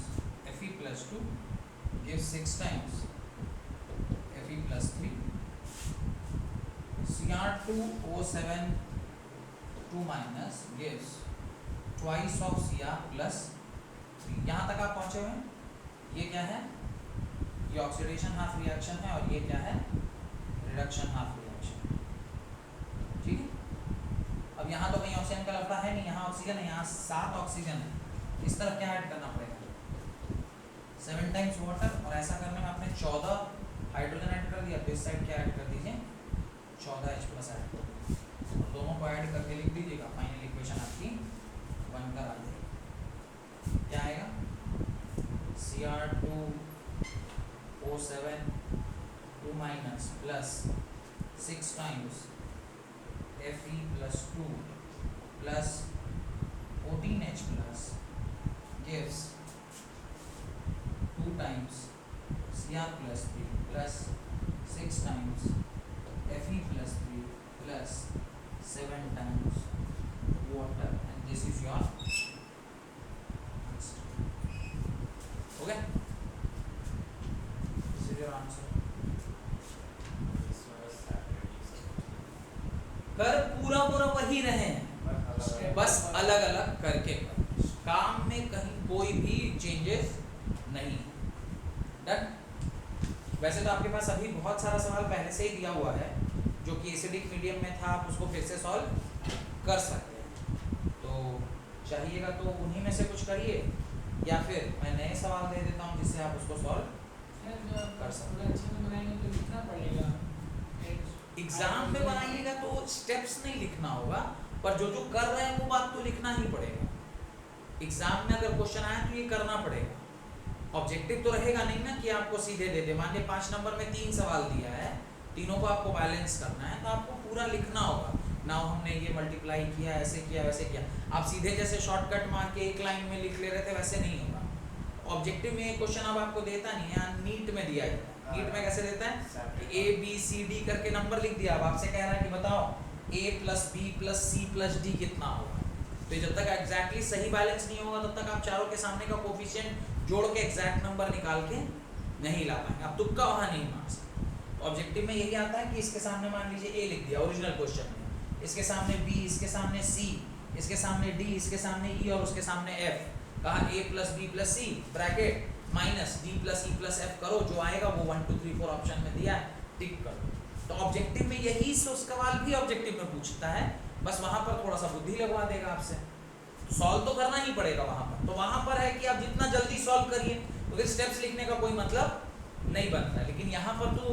Fe+2 gives 6 times Fe+3 Cr2O7 2 minus gives twice of Cr+3। यहाँ तक आप पहुँचे हुए हैं। ये क्या है, ये ऑक्सीडेशन हाफ रिएक्शन है और ये क्या है रिडक्शन हाफ रिएक्शन। ठीक है, अब यहाँ तो कहीं ऑक्सीजन का लफड़ा है नहीं, यहाँ ऑक्सीजन है, यहाँ 7 ऑक्सीजन है, इस तरफ क्या ऐड करना पड़ेगा 7 टाइम्स वाटर, और ऐसा करने में आपने 14 हाइड्रोजन ऐड कर दिया, तो इस साइड क्या ऐड कर दीजिए 14 H+ ऐड कर दीजिए, और दोनों को ऐड करके लिख दीजिएगा। फाइनल इक्वेशन आपकी बनकर आ जाएगी। क्या आएगा Cr2O7 2 minus plus 6 times Fe+2 plus 14H plus gives 2 times Cr+3 plus 6 times Fe+3 plus 7 times water, and this is your answer। Okay, this is your answer। कर पूरा वही रहे हैं, बस अलग अलग करके काम में कहीं कोई भी चेंजेस नहीं। डन। वैसे तो आपके पास अभी बहुत सारा सवाल पहले से ही दिया हुआ है जो कि एसिडिक मीडियम में था, आप उसको फिर से सॉल्व कर सकते हैं। तो चाहिएगा तो उन्हीं में से कुछ करिए, या फिर मैं नए सवाल दे देता हूँ जिससे आप उसको सॉल्व कर सकते हैं। एग्जाम में बनाइएगा तो स्टेप्स नहीं लिखना होगा, पर जो कर रहे हैं वो बात तो लिखना ही पड़ेगा। एग्जाम में अगर क्वेश्चन आया तो ये करना पड़ेगा। ऑब्जेक्टिव तो रहेगा नहीं ना कि आपको सीधे दे दे। मान लीजिए 5 नंबर में 3 सवाल दिया है, तीनों को आपको बैलेंस करना है, तो आपको पूरा लिखना होगा ना। हमने ये मल्टीप्लाई किया, ऐसे किया, वैसे किया। आप सीधे जैसे शॉर्टकट मार के एक लाइन में लिख ले रहे थे, वैसे नहीं होगा। ऑब्जेक्टिव में ये क्वेश्चन अब आपको देता नहीं है, नीट में दिया है। नीट में कैसे देता है, ABCD करके नंबर लिख दिया। अब आपसे कह रहा है कि बताओ A+B+C+D कितना होगा। तो जब तक एग्जैक्टली सही बैलेंस नहीं होगा तब तक आप चारों के सामने का कोफिशिएंट जोड़ के एग्जैक्ट नंबर निकाल के नहीं ला पाएंगे। आप तुक्का वहाँ नहीं मार सकते। ऑब्जेक्टिव में यही आता है कि इसके सामने मान लीजिए A लिख दिया ओरिजिनल क्वेश्चन में, इसके सामने B, इसके सामने C, इसके सामने डी, इसके सामने ई और उसके सामने एफ। कहा A plus B plus C bracket minus D plus E plus F करो, जो आएगा वो 1 2 3 4 ऑप्शन में दिया है, टिक कर दो। तो ऑब्जेक्टिव में यही सवाल भी ऑब्जेक्टिव में पूछता है, बस वहां पर थोड़ा सा बुद्धि लगवा देगा आपसे, सॉल्व तो करना ही पड़ेगा वहां पर। तो वहां पर है कि आप जितना जल्दी सॉल्व करिए, तो फिर स्टेप्स लिखने का कोई मतलब नहीं बनता है। लेकिन यहाँ पर तो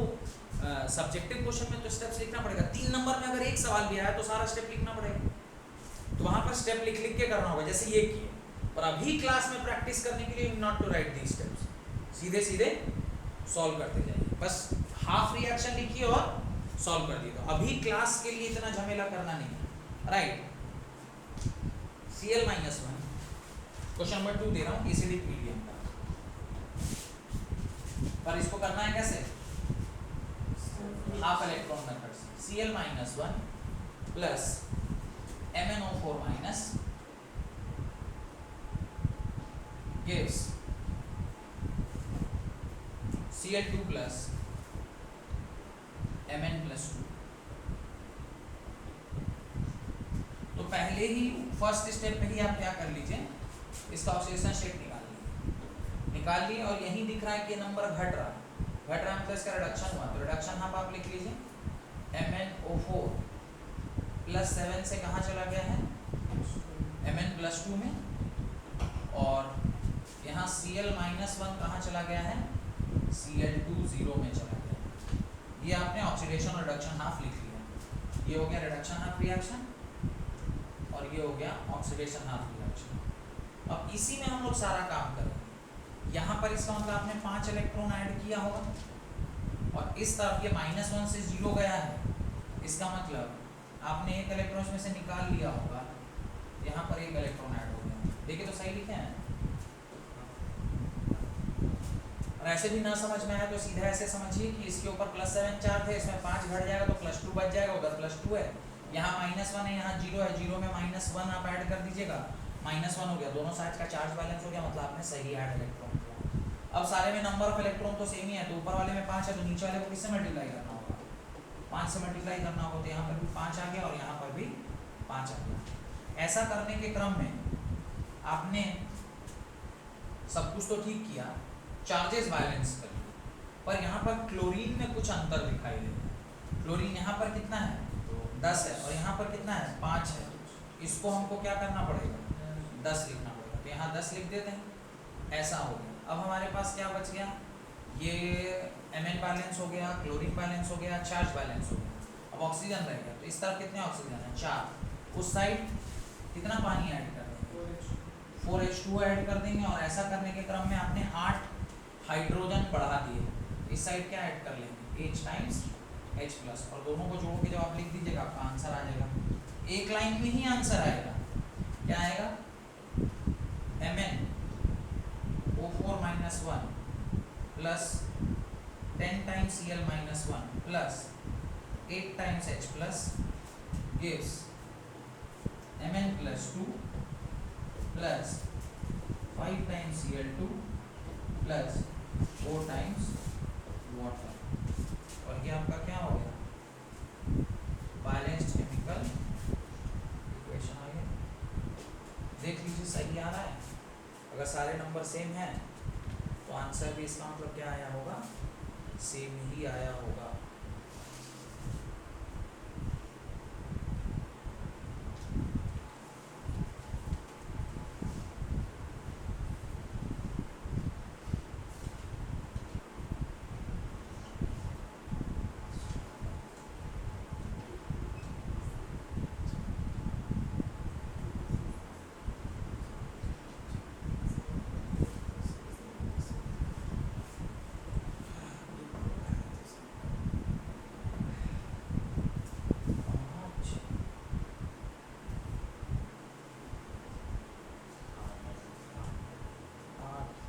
सब्जेक्टिव क्वेश्चन में तो स्टेप्स लिखना पड़ेगा। 3 नंबर में अगर एक सवाल भी आया तो सारा स्टेप लिखना पड़ेगा, तो वहां पर स्टेप लिख लिख के करना होगा, जैसे ये किए। और अभी क्लास में प्रैक्टिस करने के लिए not to write the steps, सीधे सीधे सॉल्व करते जाइए, बस हाफ रिएक्शन लिखिए और सॉल्व कर दिए। तो अभी क्लास के लिए इतना झमेला करना नहीं है, राइट। Cl-1 क्वेश्चन नंबर 2 दे रहा हूँ एसिडिक मीडियम का, पर इसको करना है कैसे, हाफ इलेक्ट्रॉन मेथड से। Cl-1 plus MnO4- gives Cl2 plus Mn+2। तो पहले ही फर्स्ट स्टेप में ही आप क्या कर लीजिए, इसका ऑक्सीडेशन स्टेट निकाल लिए और यही दिख रहा है कि नंबर घट रहा है मतलब इसका रिडक्शन हुआ, तो रिडक्शन हाफ आप लिख लीजिए। MnO4 प्लस 7 से कहाँ चला गया है, Mn+2 में, और यहाँ Cl-1 कहाँ चला गया है, Cl2 0 में चला गया। ये आपने ऑक्सीडेशन और रिडक्शन हाफ लिख लिया। ये हो गया रिडक्शन हाफ रिएक्शन और ये हो गया ऑक्सीडेशन हाफ रिएक्शन। अब इसी में हम लोग सारा काम करेंगे। यहाँ पर इसका मतलब आपने 5 इलेक्ट्रॉन ऐड किया होगा, और इस तरफ ये -1 से 0 गया है, इसका मतलब आपने एक इलेक्ट्रॉन इसमें से निकाल लिया होगा, यहाँ पर एक इलेक्ट्रॉन ऐड हो गया। देखिए तो सही लिखे हैं। और ऐसे भी ना समझ में आए तो सीधा ऐसे समझिए कि इसके ऊपर +7 चार्ज है, इसमें 5 घट जाएगा तो +2 बच जाएगा, उधर +2 है, यहाँ -1 है, यहाँ 0 है, 0 में -1 आप ऐड कर दीजिएगा, -1 हो गया, दोनों साइड का चार्ज बैलेंस हो गया, मतलब आपने सही ऐड इलेक्ट्रॉन किया। अब सारे में नंबर ऑफ इलेक्ट्रॉन तो सेम ही है, तो ऊपर वाले में 5 है, तो नीचे वाले को किससे मल्टीप्लाई करना होगा, 5 से मल्टीप्लाई करना होगा। तो यहाँ पर भी 5 आ गया और यहाँ पर भी 5 आ गया। ऐसा करने के क्रम में आपने सब कुछ तो ठीक किया, चार्जेस बैलेंस कर लिए, पर यहाँ पर क्लोरीन में कुछ अंतर दिखाई देता है। क्लोरीन यहाँ पर कितना है, 10 है, और यहाँ पर कितना है, 5 है। इसको हमको क्या करना पड़ेगा, 10 लिखना पड़ेगा, तो यहाँ 10 लिख देते हैं। ऐसा हो गया। अब हमारे पास क्या बच गया, ये Mn बैलेंस हो गया, क्लोरीन बैलेंस हो गया, चार्ज बैलेंस हो गया। अब ऑक्सीजन रह गया, तो इस तरफ कितने ऑक्सीजन है, 4। उस साइड कितना पानी ऐड कर देंगे, 4H2 ऐड कर देंगे। और ऐसा करने के क्रम में आपने 8 हाइड्रोजन बढ़ा दिए। इस साइड क्या ऐड कर लेंगे, H टाइम्स H+, और दोनों को जोड़ के जब आप लिख दीजिएगा आपका आंसर आ जाएगा। एक लाइन में ही आंसर आएगा, क्या आएगा, MnO4- plus 10 times Cl-1 plus 8 times H+ gives Mn+2 plus 5 times Cl2 plus 4 times water. और ये आपका क्या हो गया, बैलेंस्ड केमिकल इक्वेशन आ गया। देख लीजिए सही आ रहा है। अगर सारे नंबर सेम हैं तो आंसर भी इसका मतलब क्या आया होगा, सेम ही आया होगा।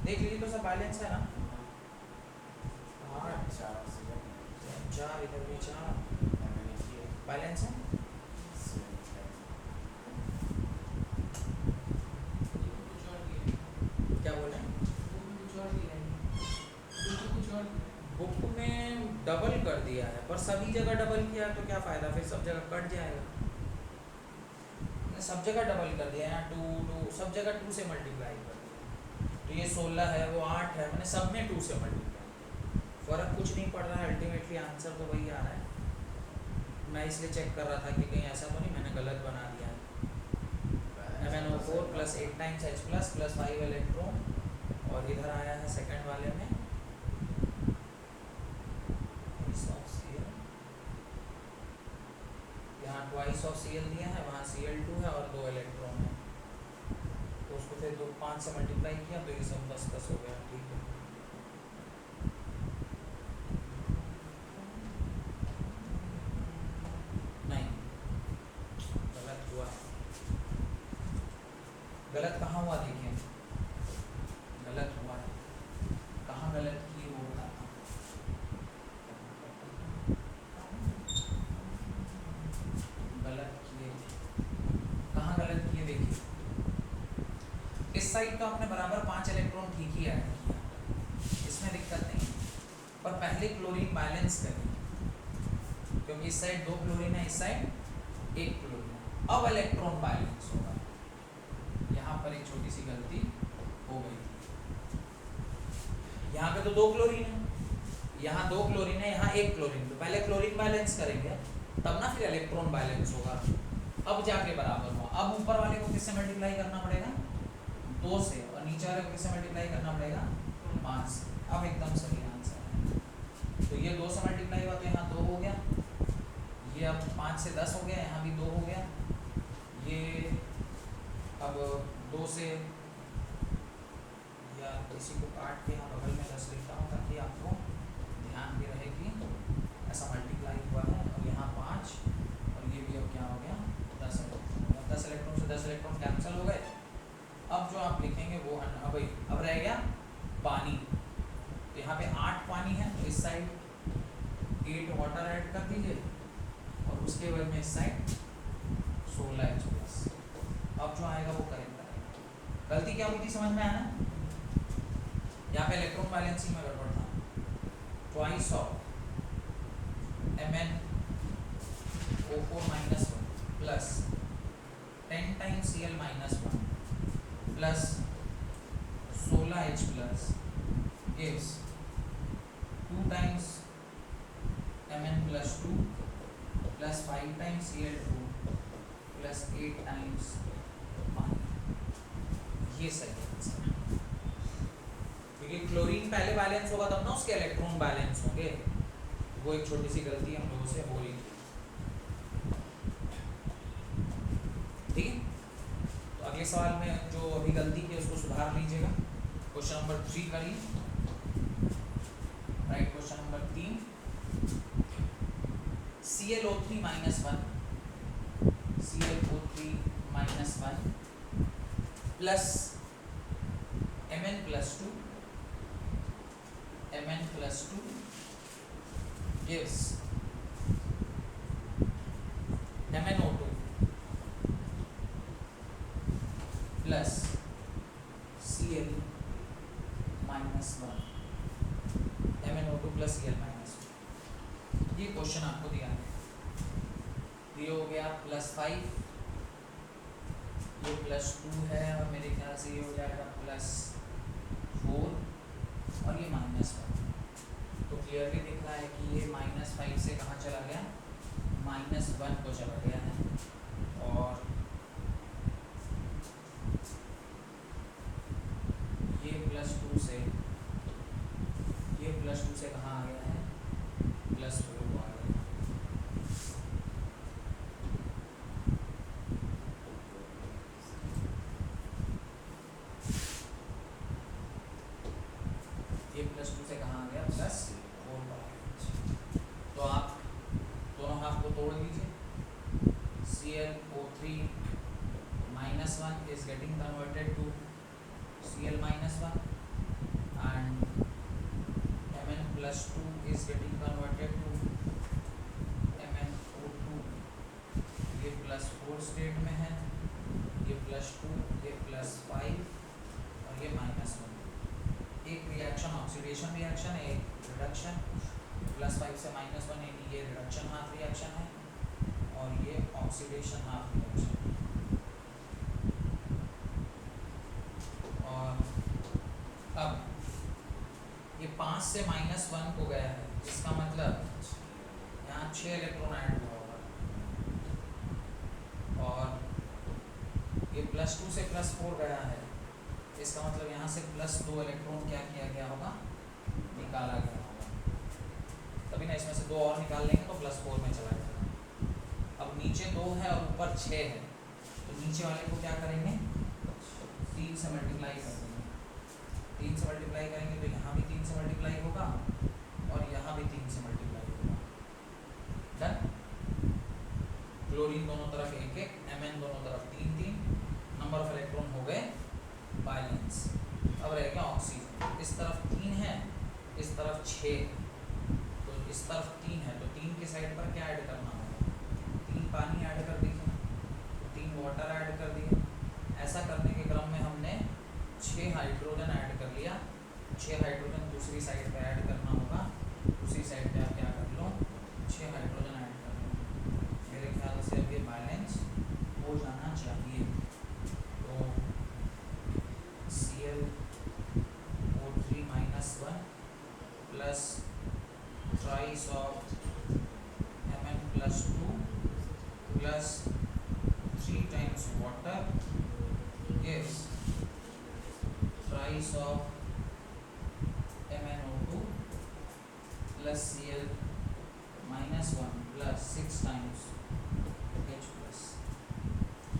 देख लीजिए तो सब बैलेंस है ना, 4 इधर भी 4 बैलेंस है। क्या बोल रहे हैं, बुक में डबल कर दिया है, पर सभी जगह डबल किया तो क्या फ़ायदा, फिर सब जगह कट जाएगा। सब जगह डबल कर दिया यहाँ, 2 2 सब जगह 2 से मल्टीप्लाई कर दिया। तो ये 16 है, वो 8 है, मैंने सब में 2 से मल्टीप्लाई। फ़र्क कुछ नहीं पड़ रहा है, अल्टीमेटली आंसर तो वही आ रहा है। मैं इसलिए चेक कर रहा था कि कहीं ऐसा तो नहीं मैंने गलत बना दिया है। MnO4 + 8 टाइम्स H + 5 इलेक्ट्रॉन, और इधर आया है सेकंड वाले में यहाँ ट्वाइस ऑफ Cl दिया है, वहाँ Cl2 है और 2 इलेक्ट्रॉन है, तो उसको फिर 5 से मल्टीप्लाई किया तो ये सब 10 10 हो गया। ठीक है, नहीं गलत हुआ। गलत कहाँ हुआ देखिए, गलत हुआ है, कहाँ गलत किए वो बताता हूँ। गलत किए कहाँ गलत किए देखिए, इस साइड तो आपने बराबर 5 इलेक्ट्रॉन ठीक ही ऐड किया, इसमें दिक्कत नहीं, पर पहले क्लोरीन बैलेंस करें, क्योंकि इस साइड 2 क्लोरीन है, इस साइड 1 क्लोरीन है। अब इलेक्ट्रॉन बैलेंस होगा, यहाँ पर एक छोटी सी गलती हो गई थी, यहाँ पे तो 2 क्लोरीन है, यहाँ 2 क्लोरीन है, यहाँ 1 क्लोरीन, तो पहले क्लोरीन बैलेंस करेंगे तब ना फिर इलेक्ट्रॉन बैलेंस होगा। अब जाके बराबर हुआ, अब ऊपर वाले को किससे मल्टीप्लाई करना पड़ेगा, 2 से, और नीचे वाले को किससे मल्टीप्लाई करना पड़ेगा, 5 से। अब एकदम सही आंसर है, तो ये 2 से मल्टीप्लाई हुआ तो यहाँ 2 हो गया, ये अब 5 से 10 हो गया, यहाँ भी 2 हो गया, ये अब 2 से, या किसी को काट के यहाँ बगल में 10 लिखता हूँ ताकि आपको ध्यान भी रहे कि ऐसा मल्टीप्लाई हुआ है, और यहाँ 5, और ये भी अब क्या हो गया, 10 इलेक्ट्रॉन। 10 इलेक्ट्रॉन से 10 इलेक्ट्रॉन कैंसिल हो गए। अब जो आप लिखेंगे वो अब रह गया पानी, तो यहाँ पे 8 पानी है, तो इस साइड 8 वाटर ऐड कर दीजिए, और उसके बाद में इस साइड 16 H+। अब जो आएगा वो करेक्ट आएगा। गलती क्या हुई थी समझ में आया, यहाँ पे इलेक्ट्रॉन बैलेंसिंग में गड़बड़ था, twice of MnO4 - 1 plus 10 times Cl - 1 plus 16 H+ gives 2 times Mn+2 plus 5 times Cl2 plus 8 times पानी। ये सही आंसर है, क्योंकि क्लोरीन पहले बैलेंस होगा तब ना उसके इलेक्ट्रॉन बैलेंस होंगे, वो एक छोटी सी गलती हम लोगों से हो रही थी। ठीक है, तो अगले सवाल में जो अभी गलती की उसको सुधार लीजिएगा। क्वेश्चन नंबर 3 करिए, right. Question number 3, ClO3 - 1 ClO3 - 1 plus Mn+2 gives MnO2 plus Cl - 1 MnO2 plus Cl - 1। ये क्वेश्चन आपको दिया है, ये हो गया +5, ये +2 है, और मेरे ख्याल से ये हो जाएगा +4, और ये -1। तो क्लियरली दिख रहा है कि ये -5 से कहाँ चला गया, -1 को चला गया है, और ये +2 से कहाँ आ गया है, +4 को आ गया। ये +2 से कहाँ आ गया, +4 पर आ गया। तो आप दोनों हाथ को तोड़ दीजिए, ClO3 - 1 is getting converted to Cl - 1 and Mn+2 is getting converted to MnO2। ये +4 स्टेट में है, ये +2, ये +5, और ये -1। एक रिएक्शन ऑक्सीडेशन रिएक्शन है, एक रिडक्शन, +5 से -1, यानी ये रिडक्शन हाफ रिएक्शन है, और ये ऑक्सीडेशन हाफ रिएक्शन। ये 5 से -1 को गया है, इसका मतलब यहाँ 6 इलेक्ट्रॉन ऐड हुआ होगा, और ये +2 से +4 गया है, इसका मतलब यहाँ से +2 इलेक्ट्रॉन क्या किया गया होगा, निकाला गया होगा। तभी ना इसमें से 2 और निकाल लेंगे तो +4 में चला जाएगा। अब नीचे 2 है और ऊपर 6 है, तो नीचे वाले को क्या करेंगे, 3 से मल्टीप्लाई कर देंगे। 3 से मल्टीप्लाई करेंगे तो यहाँ भी 3 से मल्टीप्लाई होगा और यहाँ भी 3 से मल्टीप्लाई होगा। डन। क्लोरीन दोनों तरफ 1-1, Mn दोनों तरफ 3-3, नंबर ऑफ इलेक्ट्रॉन हो गए बैलेंस। अब रह गया ऑक्सीजन, इस तरफ 3 है, इस तरफ 6 है, तो इस तरफ 3 है तो 3 के साइड पर क्या ऐड करना होगा, 3 पानी ऐड कर दीजिए, 3 वाटर ऐड कर दिए। ऐसा करने के क्रम में हमने 6 हाइड्रोजन ऐड कर लिया, 6 हाइड्रोजन दूसरी साइड पे ऐड करना होगा, दूसरी साइड पे आप क्या कर लो, 6 हाइड्रोजन ऐड कर लो। मेरे ख्याल से अब ये बैलेंस हो जाना चाहिए। तो ClO3 -1 plus ट्राइस of Mn+2 plus 3 times water gives thrice of MnO2 plus Cl -1 plus 6 times H+।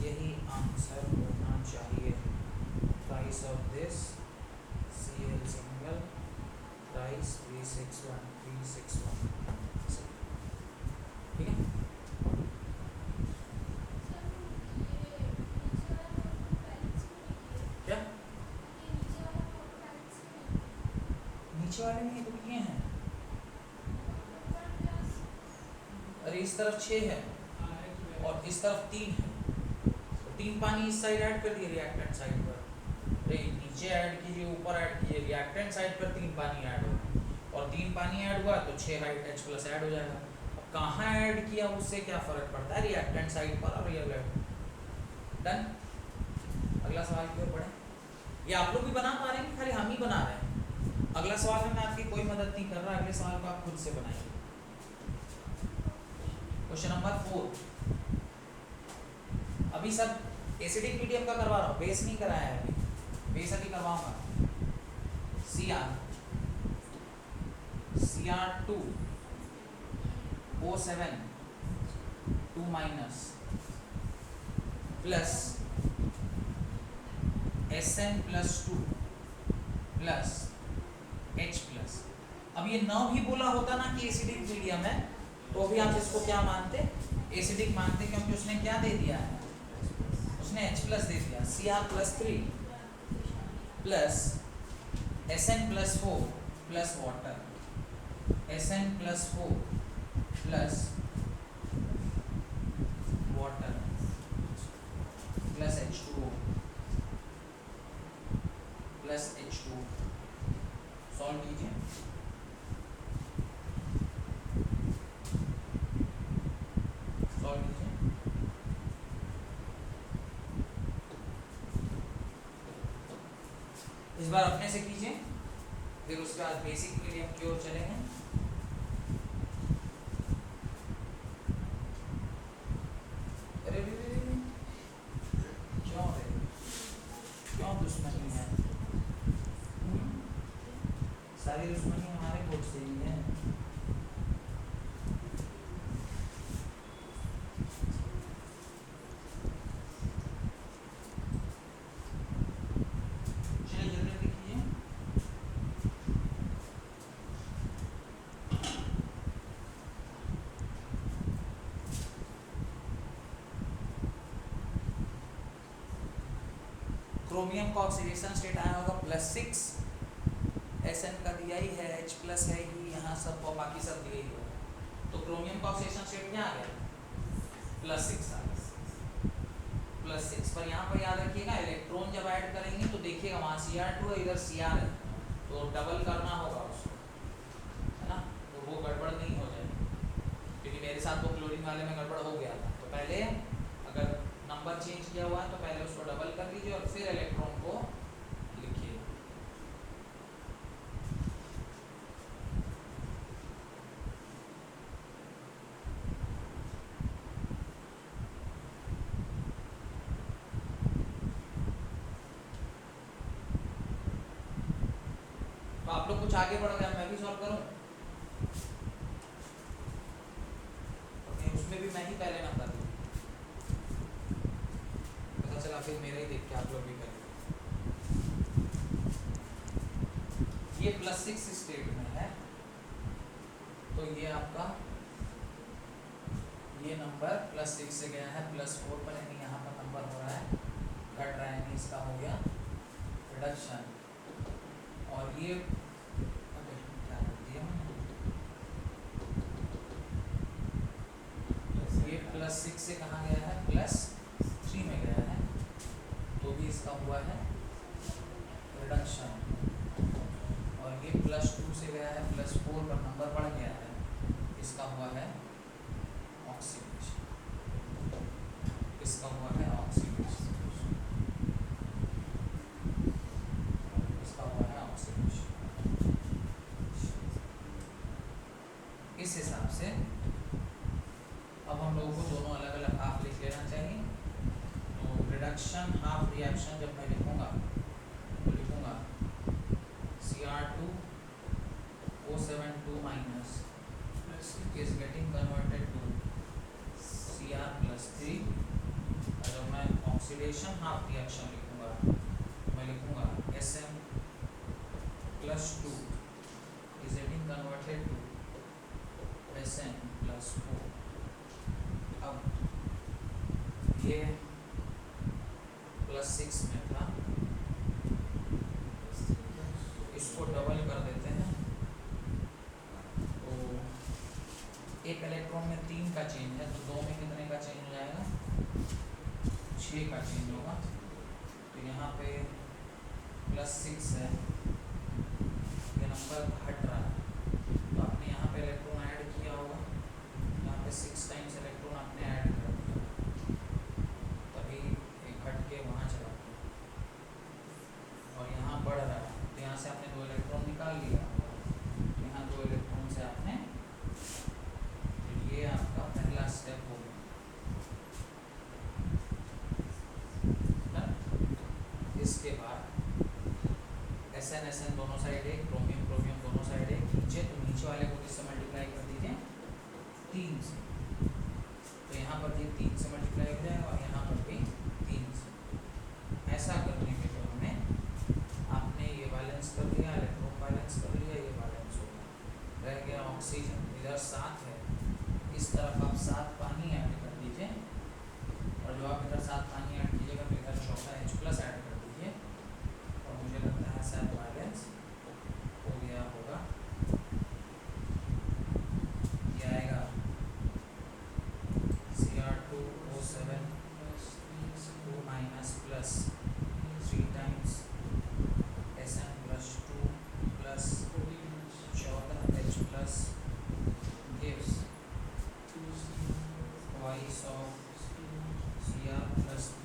यही आंसर होना चाहिए। Thrice of this Cl single, thrice 361 361। ठीक है। क्या नीचे वाले में तो किए हैं, अरे इस तरफ 6 है और इस तरफ 3 है, तो 3 पानी इस साइड ऐड कर दिए रिएक्टेंट साइड पर, अरे नीचे ऐड कीजिए ऊपर ऐड कीजिए, रिएक्टेंट साइड पर 3 पानी ऐड हो और 3 पानी ऐड हुआ तो 6 H+ ऐड हो जाएगा। अब कहाँ ऐड किया उससे क्या फ़र्क पड़ता है, रिएक्टेंट साइड पर और रियल। डन। अगला सवाल की ओर बढ़े। ये आप लोग भी बना पा रहे हैं, खाली हम ही बना रहे हैं। अगला सवाल में मैं आपकी कोई मदद नहीं कर रहा, अगले सवाल को आप खुद से बनाइए। Question number 4। अभी सब एसिडिक मीडियम का करवा रहा हूँ, बेस नहीं कराया है अभी, बेस अभी करवाऊंगा। Cr2O7 2- plus Sn+2 plus H+। अब ये न भी बोला होता ना कि एसिडिक मीडियम है, तो भी आप इसको क्या मानते, एसिडिक मानते, क्योंकि उसने क्या दे दिया है, उसने H+ दे दिया। Cr+3 plus Sn+4 plus water, Sn+4 plus water plus H2O plus H2O। Solve कीजिए। सॉल्व कीजिए। इस बार अपने से कीजिए, फिर उसके बाद बेसिक मीडियम की ओर चलेंगे। अरे क्यों दुश्मनी है, सारी दुश्मनी हमारे बोर्ड से ही है। चलिए जल्दी देखिए। क्रोमियम का ऑक्सीडेशन स्टेट आया होगा +6, Sn का दिया ही है, H+ है ही, यहाँ सब और बाकी सब दिए ही होगा। तो क्रोमियम का ऑक्सीडेशन स्टेट क्या आ गया, +6 आ गया। +6 पर यहाँ पर याद रखिएगा, इलेक्ट्रॉन जब ऐड करेंगे तो देखिएगा वहाँ Cr2 है, इधर Cr है, तो डबल करना होगा उसको, है ना, तो वो गड़बड़ नहीं हो जाएगी, क्योंकि मेरे साथ वो क्लोरीन वाले में गड़बड़ हो गया था। तो पहले अगर नंबर चेंज किया हुआ है तो पहले उसको डबल कर लीजिए और फिर इलेक्ट्रॉन को लिखिए। तो आप लोग कुछ आगे बढ़ गए, मैं भी सॉल्व करूं? उसमें भी मैं ही पहले नंबर दूं, पता चला फिर मेरा ही देख के आप लोग भी करेंगे। ये +6 स्टेट में है, तो ये आपका ये नंबर +6 से गया है +4 पर, यानी यहाँ पर नंबर हो रहा है घट रहा है, यानी इसका हो गया रिडक्शन। और ये क्या दिया, ये +6 से कहाँ गया है, +3 में गया है, तो भी इसका हुआ है रिडक्शन। और ये +2 से गया है +4 पर, नंबर बढ़ गया है, इसका हुआ है ऑक्सीडेशन, इसका हुआ है ऑक्सीडेशन, इसका हुआ है ऑक्सीडेशन। इस हिसाब से अब हम लोगों को दोनों अलग अलग हाफ लिख लेना चाहिए। तो रिडक्शन हाफ रिएक्शन जब मैं लिखूंगा तो लिखूंगा Cr2O72 minus is getting converted to Cr+3। अगर मैं ऑक्सीडेशन हाफ रिएक्शन लिखूंगा तो मैं लिखूंगा Sm+2 is getting converted to Sn+4। अब ये +6 में था, इसको डबल कर देते हैं, तो एक इलेक्ट्रॉन में 3 का चेंज है, तो 2 में कितने का चेंज हो जाएगा, 6 का चेंज होगा। तो यहाँ पे +6 है, ये नंबर हट रहा है, तो आपने यहाँ पे इलेक्ट्रॉन ऐड किया होगा, यहाँ पे 6 टाइम्स इलेक्ट्रॉन आपने ऐड कर दिया, तभी एक हट के वहाँ चला गया, और यहाँ बढ़ रहा है, तो यहाँ से आपने 2 इलेक्ट्रॉन निकाल लिया, यहाँ 2 इलेक्ट्रॉन से आपने, तो ये आपका पहला स्टेप हो गया। इसके बाद SN दोनों साइड है, क्रोमियम क्रोमियम दोनों साइड है, नीचे तो नीचे वाले को किससे मल्टीप्लाई कर दीजिए, 3 से, तो यहाँ पर ये 3 से मल्टीप्लाई हो जाएगा और यहाँ पर भी 3 से। ऐसा करने के बाद हमें आपने ये बैलेंस कर लिया, इलेक्ट्रॉन बैलेंस कर लिया, ये बैलेंस हो गया, रह गया ऑक्सीजन, इधर 7 है, इस तरफ आप 7 पानी ऐड कर दीजिए, और जो आप इधर 7 पानी ऐड कीजिएगा तो इधर चौथा H+ ऐड कर दीजिए, और मुझे लगता है शायद बैलेंस हो गया होगा। ये आएगा Cr2O72 minus plus 3 times Sn+2 plus 14 H+ gives twice of Cr+3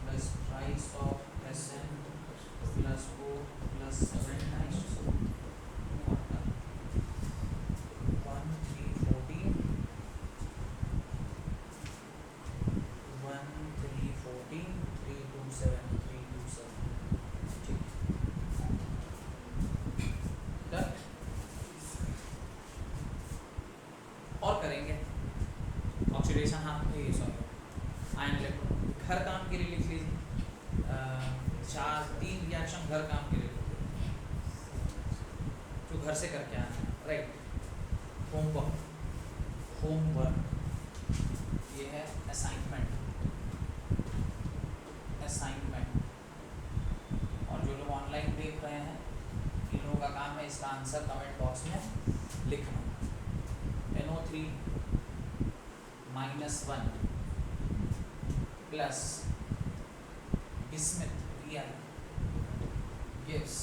plus thrice of Sn+4 plus 7 times water। 1 3 14 1 3 14 3 2 7 3 2 7, ठीक है, और करेंगे ऑक्सीडेशन हाफ, ये सॉरी आयन इलेक्ट्रॉन घर काम के लिए लिख लीजिए, 3 रिएक्शन घर काम के लिए जो घर से करके आना है, राइट। होमवर्क ये है असाइनमेंट, और जो लोग ऑनलाइन देख रहे हैं इन लोगों का काम है इसका आंसर कमेंट बॉक्स में लिखना। NO3 -1 plus bismuth Bi gives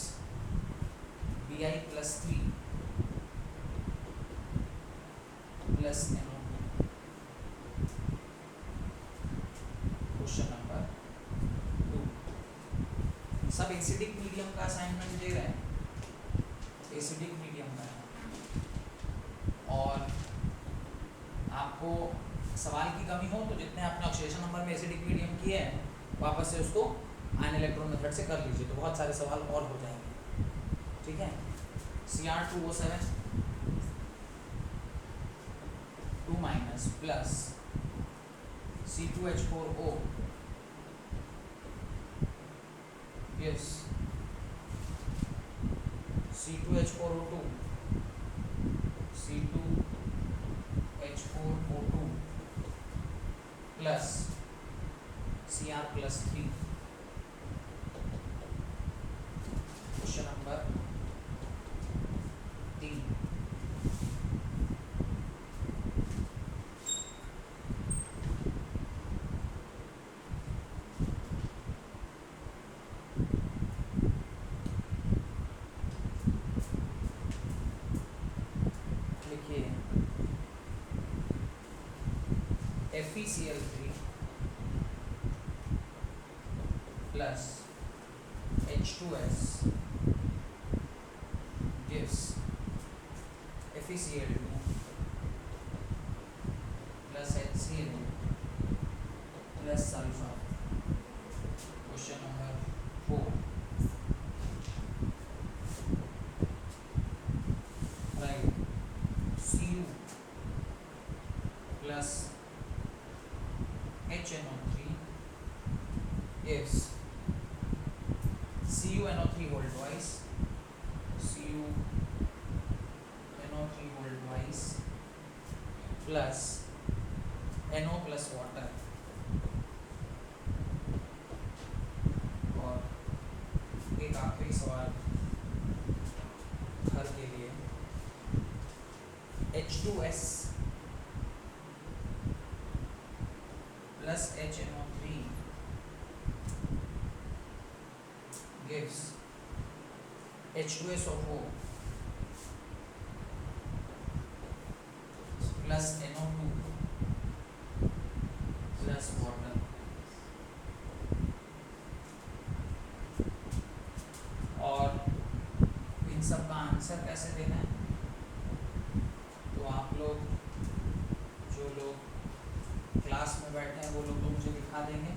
Bi+3 plus NO2। Question number 2, सब एसिडिक मीडियम का असाइनमेंट दे रहे हैं, एसिडिक मीडियम का है, और आपको सवाल की कमी हो तो जितने आपने ऑक्सीडेशन नंबर में एसिडिक मीडियम किए हैं वापस से उसको आयन इलेक्ट्रॉन मेथड से कर लीजिए, तो बहुत सारे सवाल और हो जाएंगे, ठीक है, Cr2O7 2 minus plus C2H4O gives C2H4O2 C2H4O2 plus Cr+3। Question number 3। लिखिए FeCl3 plus H2S gives FeCl2 plus HCl plus sulfur। Question number 4। Right, Cu plus HNO3 gives CuNO3 whole twice, CuNO3 whole twice plus NO plus water। और एक आखिरी सवाल हर के लिए, H2S plus HNO3 gives H2SO4 plus NO2 plus water। और इन सब का आंसर कैसे देना है, तो आप लोग जो लोग क्लास में बैठे हैं वो लोग तो मुझे दिखा देंगे,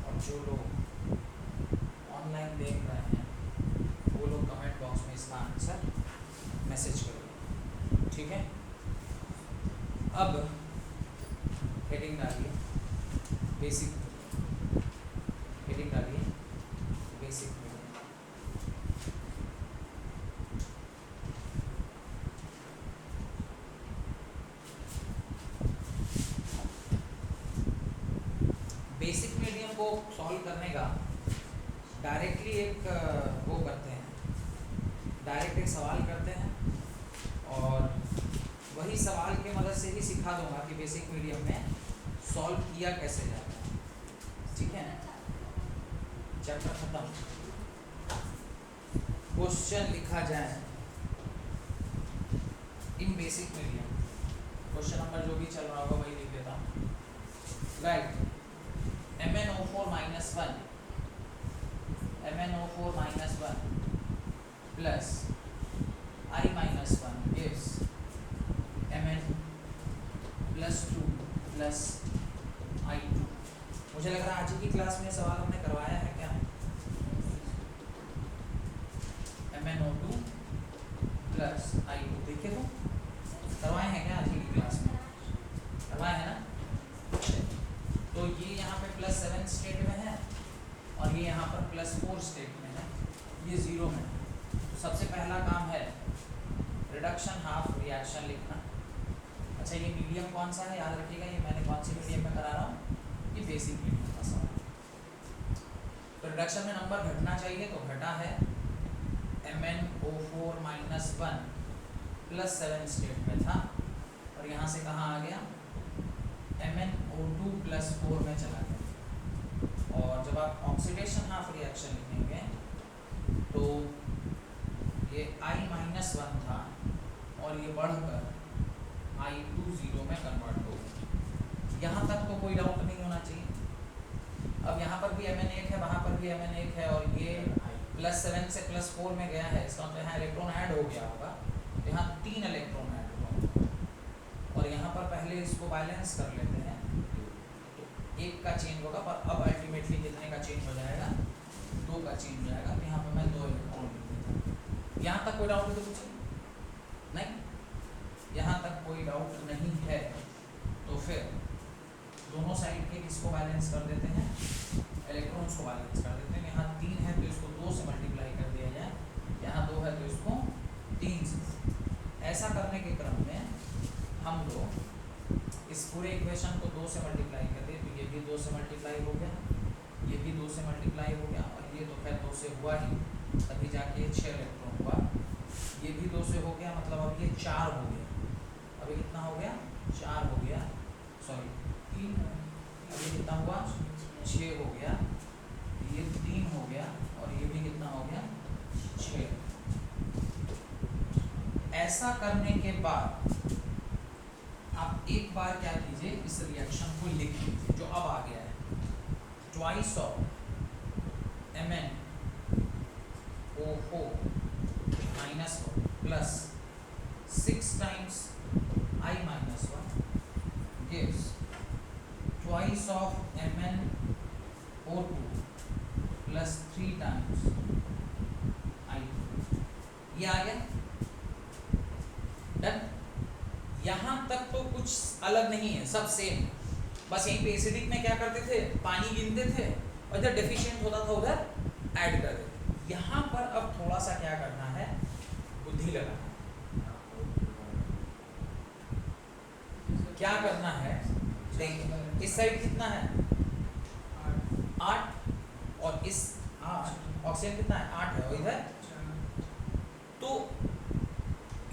और जो लोग ऑनलाइन देख रहे हैं वो लोग कमेंट बॉक्स में इसका आंसर मैसेज करेंगे, ठीक है। अब हेडिंग डालिए बेसिक, हेडिंग डालिए बेसिक। बेसिक मीडियम को सॉल्व करने का डायरेक्टली एक वो करते हैं, डायरेक्ट एक सवाल करते हैं, और वही सवाल की मदद से ही सिखा दूंगा कि बेसिक मीडियम में सॉल्व किया कैसे जाता है, ठीक है। चैप्टर खत्म। क्वेश्चन लिखा जाए इन बेसिक मीडियम, क्वेश्चन नंबर जो भी चल रहा होगा वही लिख देता हूँ। Right, MnO4 minus 1 plus I minus 1 gives Mn plus 2 plus I2। मुझे लग रहा है आज की क्लास में सवाल हमने करवाया है क्या, MnO2 plus I2, देखिए तो करवाए हैं क्या आज की क्लास में, करवाए हैं ना। तो ये यहाँ पे +7 स्टेट में है और ये यहाँ पर +4 स्टेट में है, ये 0 में। तो सबसे पहला काम है रिडक्शन हाफ रिएक्शन लिखना। अच्छा, ये मीडियम कौन सा है याद रखिएगा, ये मैंने कौन सी मीडियम में करा रहा हूँ, ये बेसिक मीडियम का सवाल। तो रिडक्शन में नंबर घटना चाहिए, तो घटा है MnO4 minus 1 +7 स्टेट में था, और यहाँ से कहाँ आ गया, MnO2 +4 में चला गया। और जब आप ऑक्सीडेशन हाफ रिएक्शन लिखेंगे तो ये I-1 था और ये बढ़कर I2 0 में कन्वर्ट हो गया। यहाँ तक तो कोई डाउट नहीं होना चाहिए। अब यहाँ पर भी Mn1 है, वहाँ पर भी Mn1 है, और ये +7 से +4 में गया है, इसका मतलब यहाँ इलेक्ट्रॉन ऐड हो गया होगा, यहाँ 3 इलेक्ट्रॉन ऐड हुआ। और यहाँ पर पहले इसको बैलेंस कर लेते हैं, तो 1 का चेंज होगा, पर अब अल्टीमेटली कितने का चेंज हो जाएगा, 2 का चेंज हो जाएगा। तो यहाँ पर मैं 2 इलेक्ट्रॉन लिख देता हूँ। यहाँ तक कोई डाउट है तो पूछिए। नहीं, यहाँ तक कोई डाउट नहीं है तो फिर दोनों साइड के किसको बैलेंस कर देते हैं, इलेक्ट्रॉन्स को बैलेंस कर देते हैं। यहाँ 3 है तो इसको 2 से मल्टीप्लाई कर दिया जाए, यहाँ 2 है तो इसको 3 से। ऐसा करने के क्रम में हम लोग इस पूरे इक्वेशन को 2 से मल्टीप्लाई कर दिए, तो ये भी 2 से मल्टीप्लाई हो गया, ये भी 2 से मल्टीप्लाई हो गया, और ये तो खैर 2 से हुआ ही, तभी जाके 6 इलेक्ट्रॉन हुआ। ये भी 2 से हो गया, मतलब अब ये 4 हो गया। अभी कितना हो गया, 4 हो गया, सॉरी 3। अभी कितना हुआ, 6 हो गया, ये 3 हो गया, और ये भी कितना हो गया, 6। ऐसा करने के बाद आप एक बार क्या कीजिए, इस रिएक्शन को लिख लीजिए जो अब आ गया है। Twice of MnO4 -1 plus 6 times I-1 gives twice of MnO2 plus 3 times I2। ये आ गया डन। यहाँ तक तो कुछ अलग नहीं है, सब सेम। बस यहीं पे एसिडिक में क्या करते थे, पानी गिनते थे और इधर डेफिशिएंट होता था उधर ऐड कर देते। यहाँ पर अब थोड़ा सा क्या करना है, बुद्धि लगाना। क्या करना है, देखिए इस साइड कितना है 8, और इस 8 ऑक्सीजन कितना है 8 है, और इधर तो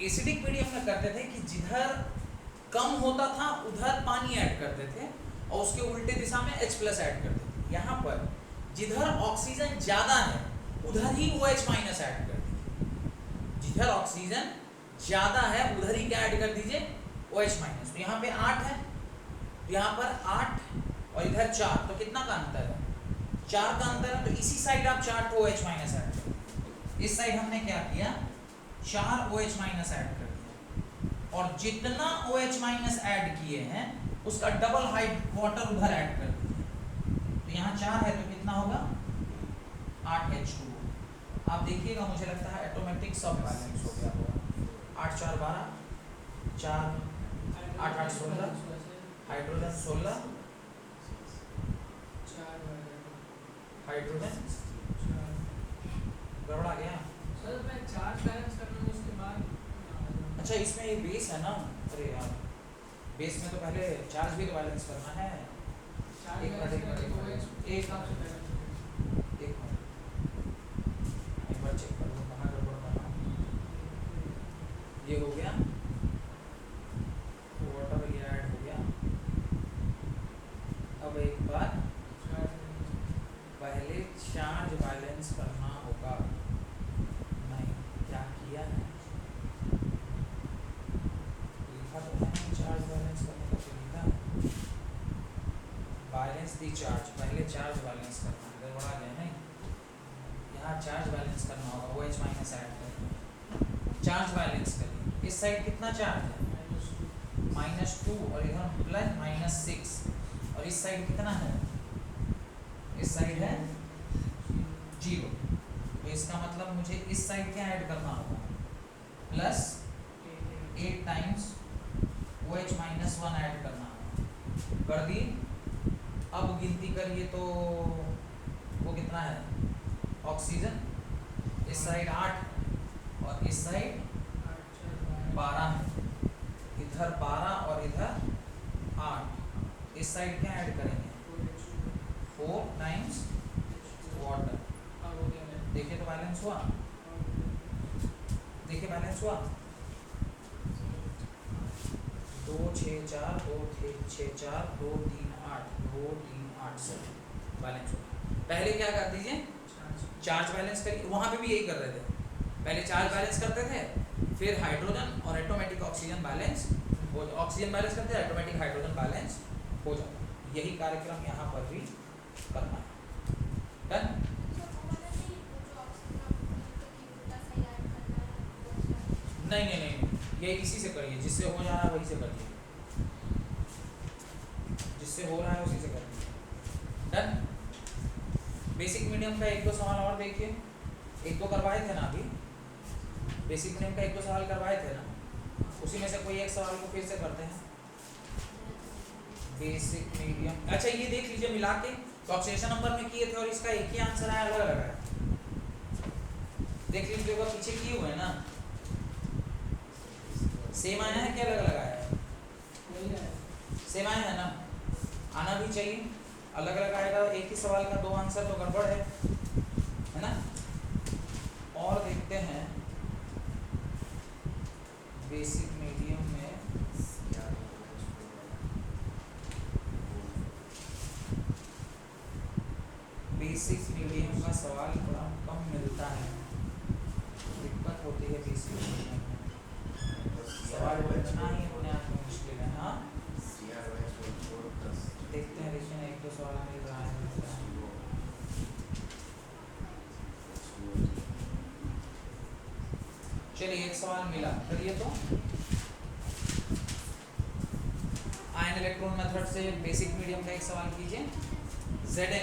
एसिडिक मीडियम में करते थे कि जिधर कम होता था उधर पानी ऐड करते थे, और उसके उल्टे दिशा में H+ ऐड करते थे। यहाँ पर जिधर ऑक्सीजन ज़्यादा है उधर ही OH- ऐड कर दीजिए, जिधर ऑक्सीजन ज़्यादा है उधर ही क्या ऐड कर दीजिए, OH-। तो यहाँ पे 8 है, तो यहाँ पर 8 और इधर 4, तो कितना का अंतर है, 4 का अंतर है। तो इसी साइड आप 4 को OH- ऐड कर, इस साइड हमने क्या किया, 4 OH- ऐड कर दिया, और जितना OH- ऐड किए हैं उसका डबल हाइट वाटर उधर ऐड कर दिया। तो यहाँ 4 है तो कितना होगा 8H2। आप देखिएगा, मुझे लगता है ऑटोमेटिक सब बैलेंस हो गया होगा। 8 4 12, 4 8 8 16, हाइड्रोजन 16, हाइड्रोजन गड़बड़ा गया। सर मैं चार्ज बैलेंस करना है उसके बाद। अच्छा इसमें ये बेस है ना, अरे यार बेस में तो पहले चार्ज भी तो बैलेंस करना है। चार्ज एक मिनट एक बार चेक कर लो कहाँ गड़बड़ करना। ये हो गया वाटर, ये ऐड हो गया। अब एक बार पहले चार्ज बैलेंस करना होगा। नहीं क्या किया है, लिखा तो है चार्ज बैलेंस करने का तरीका, बैलेंस दी चार्ज, पहले चार्ज बैलेंस करना है, गड़बड़ा गया नहीं। यहाँ चार्ज बैलेंस करना होगा, OH- ऐड करके चार्ज बैलेंस करिए। इस साइड कितना चार्ज है -2, और इधर +6, और इस साइड कितना है, इस साइड है 0। तो इसका मतलब मुझे इस साइड क्या ऐड करना होगा, +8 times OH- ऐड करना होगा। कर दी। अब गिनती करिए तो वो कितना है, ऑक्सीजन इस साइड 8 और इस साइड 12 है, इधर 12 और इधर 8। इस साइड क्या ऐड करेंगे, 4 times वाटर। देखिए तो बैलेंस हुआ, देखिए बैलेंस हुआ, 2 6 4 2 6 4 2 3 8 2 3 8 7 बैलेंस हुआ। पहले क्या कर दीजिए, चार्ज बैलेंस करिए। वहाँ पे भी यही कर रहे थे, पहले चार्ज बैलेंस करते थे, फिर हाइड्रोजन और ऑटोमेटिक ऑक्सीजन बैलेंस हो, ऑक्सीजन बैलेंस करते थे, ऑटोमेटिक हाइड्रोजन बैलेंस हो जाता। यही कार्यक्रम यहाँ पर भी करना है। डन। नहीं नहीं नहीं, ये इसी से करिए, जिससे हो जा रहा है वही से करिए, जिससे हो रहा है उसी से करिए। डन। बेसिक मीडियम का 1 2 सवाल और देखिए, 1 2 करवाए थे ना अभी, बेसिक मीडियम का एक दो सवाल करवाए थे ना, उसी में से कोई एक सवाल को फिर से करते हैं। बेसिक मीडियम, अच्छा ये देख लीजिए मिला के, तो ऑक्सीडेशन नंबर में किए थे और इसका एक ही आंसर आया, अलग अलग आया। देख लीजिएगा पीछे किए हुए हैं ना, सेम आया है कि अलग अलग आया है? सेम आया है ना, आना भी चाहिए। अलग अलग आएगा एक ही सवाल का दो आंसर तो गड़बड़ है ना। और देखते हैं बेसिक मीडियम में बेसिक मीडियम का सवाल थोड़ा कम मिलता है, दिक्कत होती है बेसिक मीडियम में, सवाल बचना ही अपने आप में मुश्किल है। हाँ देखते हैं, लेकिन एक दो सवाल मिल रहा है। चलिए एक सवाल मिला, करिए तो। आयन इलेक्ट्रॉन मेथड से बेसिक मीडियम का एक सवाल कीजिए। Zn,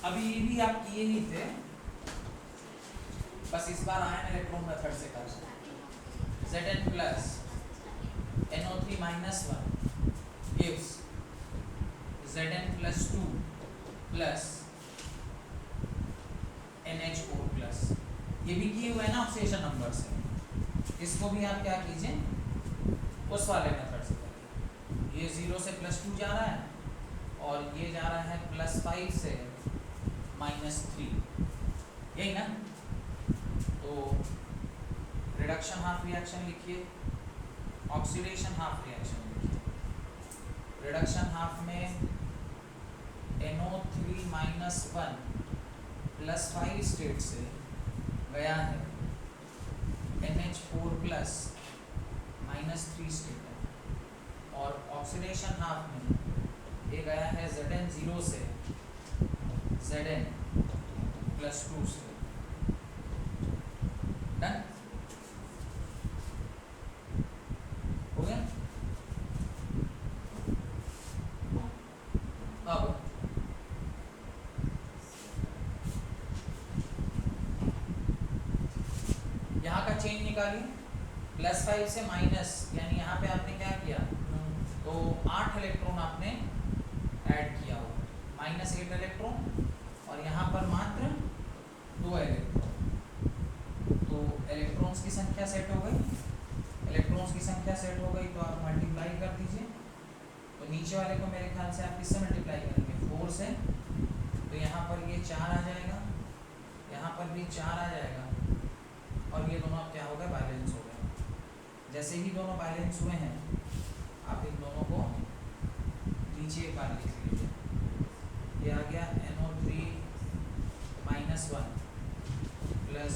अभी ये भी आप किए ही थे, बस इस बार आयन इलेक्ट्रॉन मेथड से कर। Zn plus NO3 minus 1 gives Zn plus 2 plus NH4 plus, ये भी किए हुए हैं ना ऑक्सीडेशन नंबर से। इसको भी आप क्या कीजिए, उस वाले मेथड से करिए। ये 0 से +2 जा रहा है और ये जा रहा है +5 से -3, यही ना। तो रिडक्शन हाफ रिएक्शन लिखिए, ऑक्सीडेशन हाफ रिएक्शन लिखिए। रिडक्शन हाफ में NO3 -1 +5 स्टेट से गया है NH4 प्लस -3 स्टेट है, और ऑक्सीडेशन हाफ में ये गया है Zn 0 से Zn +2 स्टेट। डन हो गया। अब यहाँ का चेंज निकालिए, +5 से माइनस, यानी यहाँ पे आपने क्या किया, तो 8 इलेक्ट्रॉन आपने ऐड किया हो, -8 इलेक्ट्रॉन, और यहाँ पर मात्र 2 इलेक्ट्रॉन। तो इलेक्ट्रॉन्स की संख्या सेट हो गई, इलेक्ट्रॉन्स की संख्या सेट हो गई, तो आप मल्टीप्लाई कर दीजिए। तो नीचे वाले को मेरे ख्याल से आप किससे मल्टीप्लाई करेंगे, 4 से, तो यहाँ पर ये 4 आ जाएगा, यहाँ पर भी 4 आ जाएगा, और ये दोनों अब क्या हो गए, बैलेंस हो गए। जैसे ही दोनों बैलेंस हुए हैं, आप इन दोनों को नीचे एक बार लिख लीजिए। ये आ गया NO3 -1 plus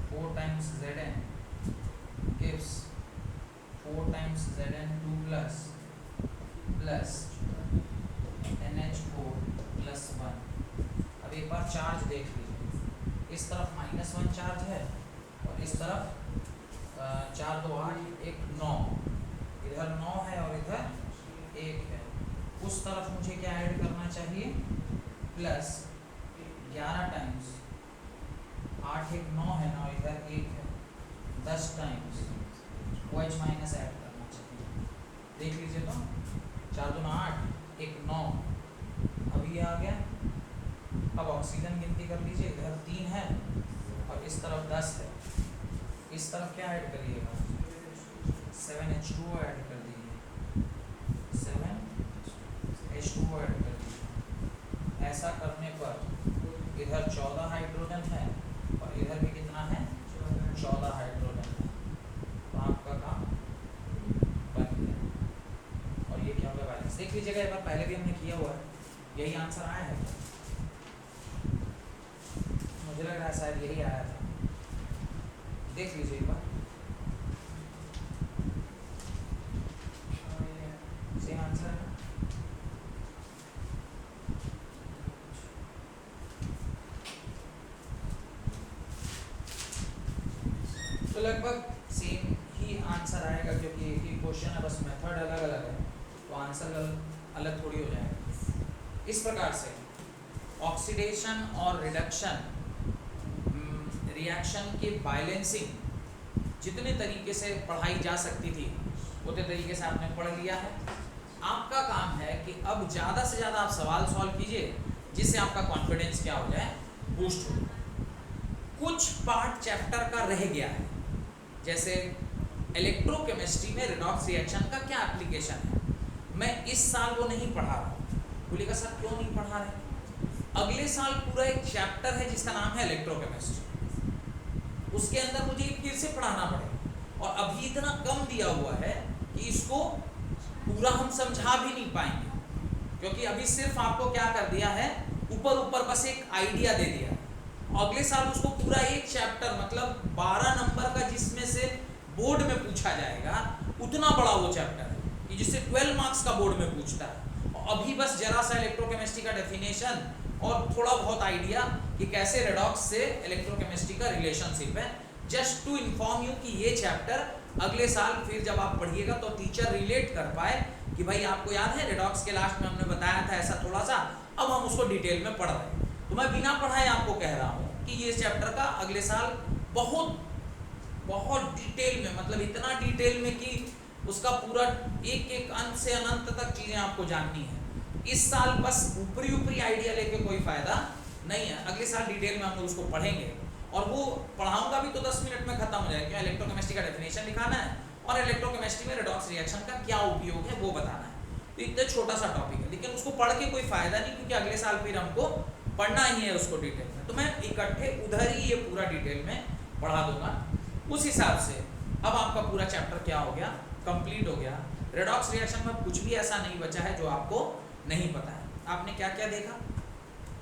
4 times Zn gives 4 times Zn2 plus NH4 +1। अब एक बार चार्ज देख लीजिए, इस तरफ -1 चार्ज है और इस तरफ 4 2 8 1 9, इधर 9 है और इधर 1 है। उस तरफ मुझे क्या ऐड करना चाहिए, +11 टाइम्स 8 1 9 है ना, और इधर 1 है, 10 टाइम्स OH- ऐड करना चाहिए। देख लीजिए तो 4 2 8 1 9, अभी ये आ गया। अब ऑक्सीजन गिनती कर लीजिए, इधर 3 है और इस तरफ 10 है। इस तरफ क्या ऐड करिएगा, 7H2O ऐड कर दीजिए, 7H2O ऐड कर दीजिए। ऐसा करने पर इधर 14 हाइड्रोजन है और इधर भी कितना है, 14 हाइड्रोजन है। तो आपका काम बन गया, और ये क्या होगा, बैलेंस। देख लीजिएगा एक बार, पहले भी हमने किया हुआ है, यही आंसर आया है, मुझे लग रहा है शायद यही आया था। देख लीजिए एक बार, सेम आंसर है। तो लगभग सेम ही आंसर आएगा, क्योंकि एक ही क्वेश्चन है, बस मेथड अलग अलग है, तो आंसर अलग थोड़ी हो जाएगा। इस प्रकार से ऑक्सीडेशन और रिडक्शन रिएक्शन के बैलेंसिंग जितने तरीके से पढ़ाई जा सकती थी उतने तरीके से आपने पढ़ लिया है। आपका काम है कि अब ज़्यादा से ज़्यादा आप सवाल सॉल्व कीजिए जिससे आपका कॉन्फिडेंस क्या हो जाए, बूस्ट हो। कुछ पार्ट चैप्टर का रह गया है, जैसे इलेक्ट्रोकेमिस्ट्री में रिडॉक्स रिएक्शन का क्या एप्लीकेशन है, मैं इस साल वो नहीं पढ़ा रहा हूँ। बोलिएगा सर क्यों नहीं पढ़ा रहे? अगले साल पूरा एक चैप्टर है जिसका नाम है इलेक्ट्रोकेमिस्ट्री, उसके अंदर मुझे फिर से पढ़ाना पड़ेगा और अभी इतना कम दिया हुआ है कि इसको पूरा हम समझा भी नहीं पाएंगे, क्योंकि अभी सिर्फ आपको क्या कर दिया है, ऊपर ऊपर बस एक आइडिया दे दिया। अगले साल उसको पूरा एक चैप्टर मतलब 12 नंबर का जिसमें से बोर्ड में पूछा जाएगा, उतना बड़ा वो चैप्टर है कि जिससे 12 मार्क्स का बोर्ड में पूछता है। अभी बस जरा सा इलेक्ट्रोकेमिस्ट्री का डेफिनेशन और थोड़ा बहुत आइडिया कि कैसे रेडॉक्स से इलेक्ट्रोकेमिस्ट्री का रिलेशनशिप है, जस्ट टू इन्फॉर्म यू कि ये चैप्टर अगले साल फिर जब आप पढ़िएगा तो टीचर रिलेट कर पाए कि भाई आपको याद है रिडॉक्स के लास्ट में हमने बताया था ऐसा थोड़ा सा, अब हम उसको डिटेल में पढ़ रहे हैं। तो मैं बिना पढ़ाए आपको कह रहा हूँ कि ये चैप्टर का अगले साल बहुत बहुत डिटेल में, मतलब इतना डिटेल में कि उसका पूरा एक एक अंत से अनंत तक चीजें आपको जाननी है। इस साल बस ऊपरी ऊपरी आइडिया लेके कोई फायदा नहीं है, अगले साल डिटेल में हम लोग उसको पढ़ेंगे और वो पढ़ाऊंगा भी तो 10 मिनट में खत्म हो जाएगा, क्यों इलेक्ट्रोकेमिस्ट्री का डेफिनेशन लिखाना है और इलेक्ट्रोकेमिस्ट्री में रेडॉक्स रिएक्शन का क्या उपयोग है वो बताना है। तो इतना छोटा सा टॉपिक है, लेकिन उसको पढ़ के कोई फायदा नहीं, क्योंकि अगले साल फिर हमको पढ़ना ही है उसको डिटेल में। तो मैं इकट्ठे उधर ही ये पूरा डिटेल में पढ़ा दूंगा। उस हिसाब से अब आपका पूरा चैप्टर क्या हो गया, कंप्लीट हो गया। रेडॉक्स रिएक्शन में कुछ भी ऐसा नहीं बचा है जो आपको नहीं पता है। आपने क्या क्या देखा?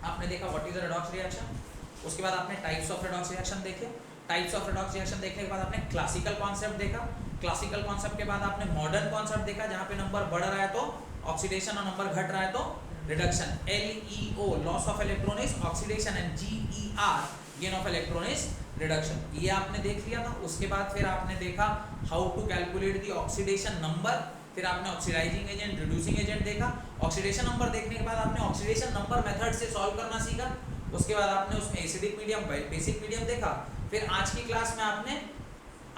आपने देखा what is the redox reaction, उसके बाद आपने टाइप्स ऑफ रेडॉक्स रिएक्शन देखे, टाइप्स ऑफ रेडॉक्स रिएक्शन देखने के बाद आपने क्लासिकल कॉन्सेप्ट देखा, क्लासिकल कॉन्सेप्ट के बाद आपने मॉडर्न कॉन्सेप्ट देखा, जहाँ पे नंबर बढ़ रहा है तो ऑक्सीडेशन और नंबर घट रहा है तो reduction. LEO loss of electron is oxidation and GER gain of electron is reduction, ये आपने देख लिया था। उसके बाद फिर आपने देखा how to calculate the oxidation number, फिर आपने ऑक्सीडाइजिंग एजेंट, रिड्यूसिंग एजेंट देखा। ऑक्सीडेशन नंबर देखने के बाद आपने ऑक्सीडेशन नंबर मेथड से सॉल्व करना सीखा। उसके बाद आपने उसमें एसिडिक मीडियम, बेसिक मीडियम देखा। फिर आज की क्लास में आपने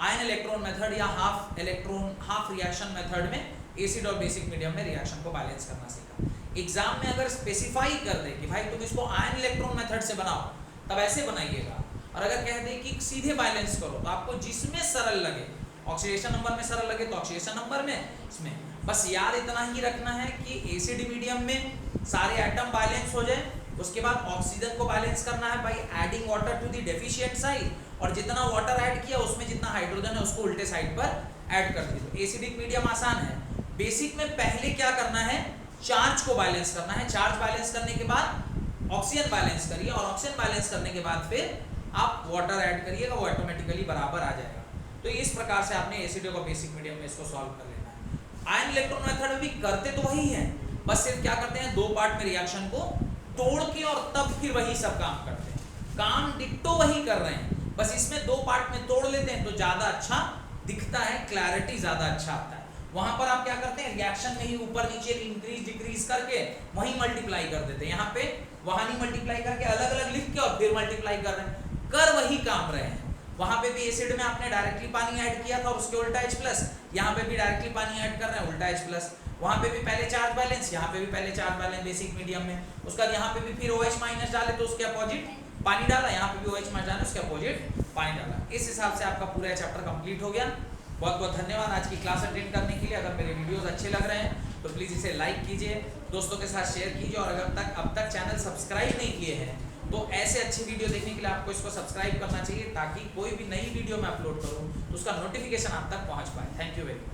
आयन इलेक्ट्रॉन मेथड या हाफ रिएक्शन मेथड में एसिड और बेसिक मीडियम में रिएक्शन को बैलेंस करना सीखा। एग्जाम में अगर स्पेसिफाई कर दे कि भाई तुम इसको आयन इलेक्ट्रॉन मेथड से बनाओ, तब ऐसे बनाइएगा, और अगर कह दे कि सीधे बैलेंस करो तो आपको जिसमें सरल लगे, ऑक्सीडेशन नंबर में सरल लगे तो ऑक्सीडेशन नंबर में, इसमें बस याद इतना ही रखना है कि एसिड मीडियम में सारे एटम बैलेंस हो जाए। उसके बाद ऑक्सीजन को बैलेंस करना है by adding water to the deficient side, और जितना वाटर ऐड किया उसमें जितना हाइड्रोजन है उसको उल्टे साइड पर ऐड कर दीजिए। एसिडिक मीडियम आसान है। बेसिक में पहले क्या करना है, चार्ज को बैलेंस करना है। चार्ज बैलेंस करने के बाद ऑक्सीजन बैलेंस करिए, और ऑक्सीजन बैलेंस करने के बाद फिर आप वाटर ऐड करिएगा, वो ऑटोमेटिकली बराबर आ जाएगा। तो इस प्रकार से आपने एसिड और बेसिक मीडियम में इसको सॉल्व कर लेना है। आयन इलेक्ट्रॉन मेथड में भी करते तो वही है, बस सिर्फ क्या करते हैं, दो पार्ट में रिएक्शन को तोड़ के और तब फिर वही सब काम करते हैं। काम डिट्टो वही कर रहे हैं, बस इसमें दो पार्ट में तोड़ लेते हैं तो ज्यादा अच्छा दिखता है, क्लैरिटी ज्यादा अच्छा आता है। वहां पर आप क्या करते हैं, रिएक्शन में ही ऊपर नीचे इंक्रीज डिक्रीज करके वहीं मल्टीप्लाई कर देते हैं। यहाँ पे वहां नहीं मल्टीप्लाई करके अलग अलग लिख के और फिर मल्टीप्लाई कर रहे हैं, कर वही काम रहे हैं। वहां पे भी एसिड में आपने डायरेक्टली पानी ऐड किया था और उसके उल्टा H+, यहाँ पे भी डायरेक्टली पानी ऐड कर रहे हैं, उल्टा H+। वहां पे भी पहले चार्ज बैलेंस, यहाँ पे भी पहले चार्ज बैलेंस बेसिक मीडियम में, उसके बाद यहाँ पे भी फिर OH- डाले तो उसके अपोजिट पानी डाला, यहाँ पे भी OH- डाले उसके अपोजिट पानी डाला। इस हिसाब से आपका पूरा चैप्टर कंप्लीट हो गया। बहुत बहुत धन्यवाद आज की क्लास अटेंड करने के लिए। अगर मेरे वीडियोस अच्छे लग रहे हैं तो प्लीज़ इसे लाइक कीजिए, दोस्तों के साथ शेयर कीजिए, और अगर अब तक चैनल सब्सक्राइब नहीं किए हैं तो ऐसे अच्छे वीडियो देखने के लिए आपको इसको सब्सक्राइब करना चाहिए, ताकि कोई भी नई वीडियो मैं अपलोड करूं तो उसका नोटिफिकेशन आप तक पहुंच पाए। Thank you very much.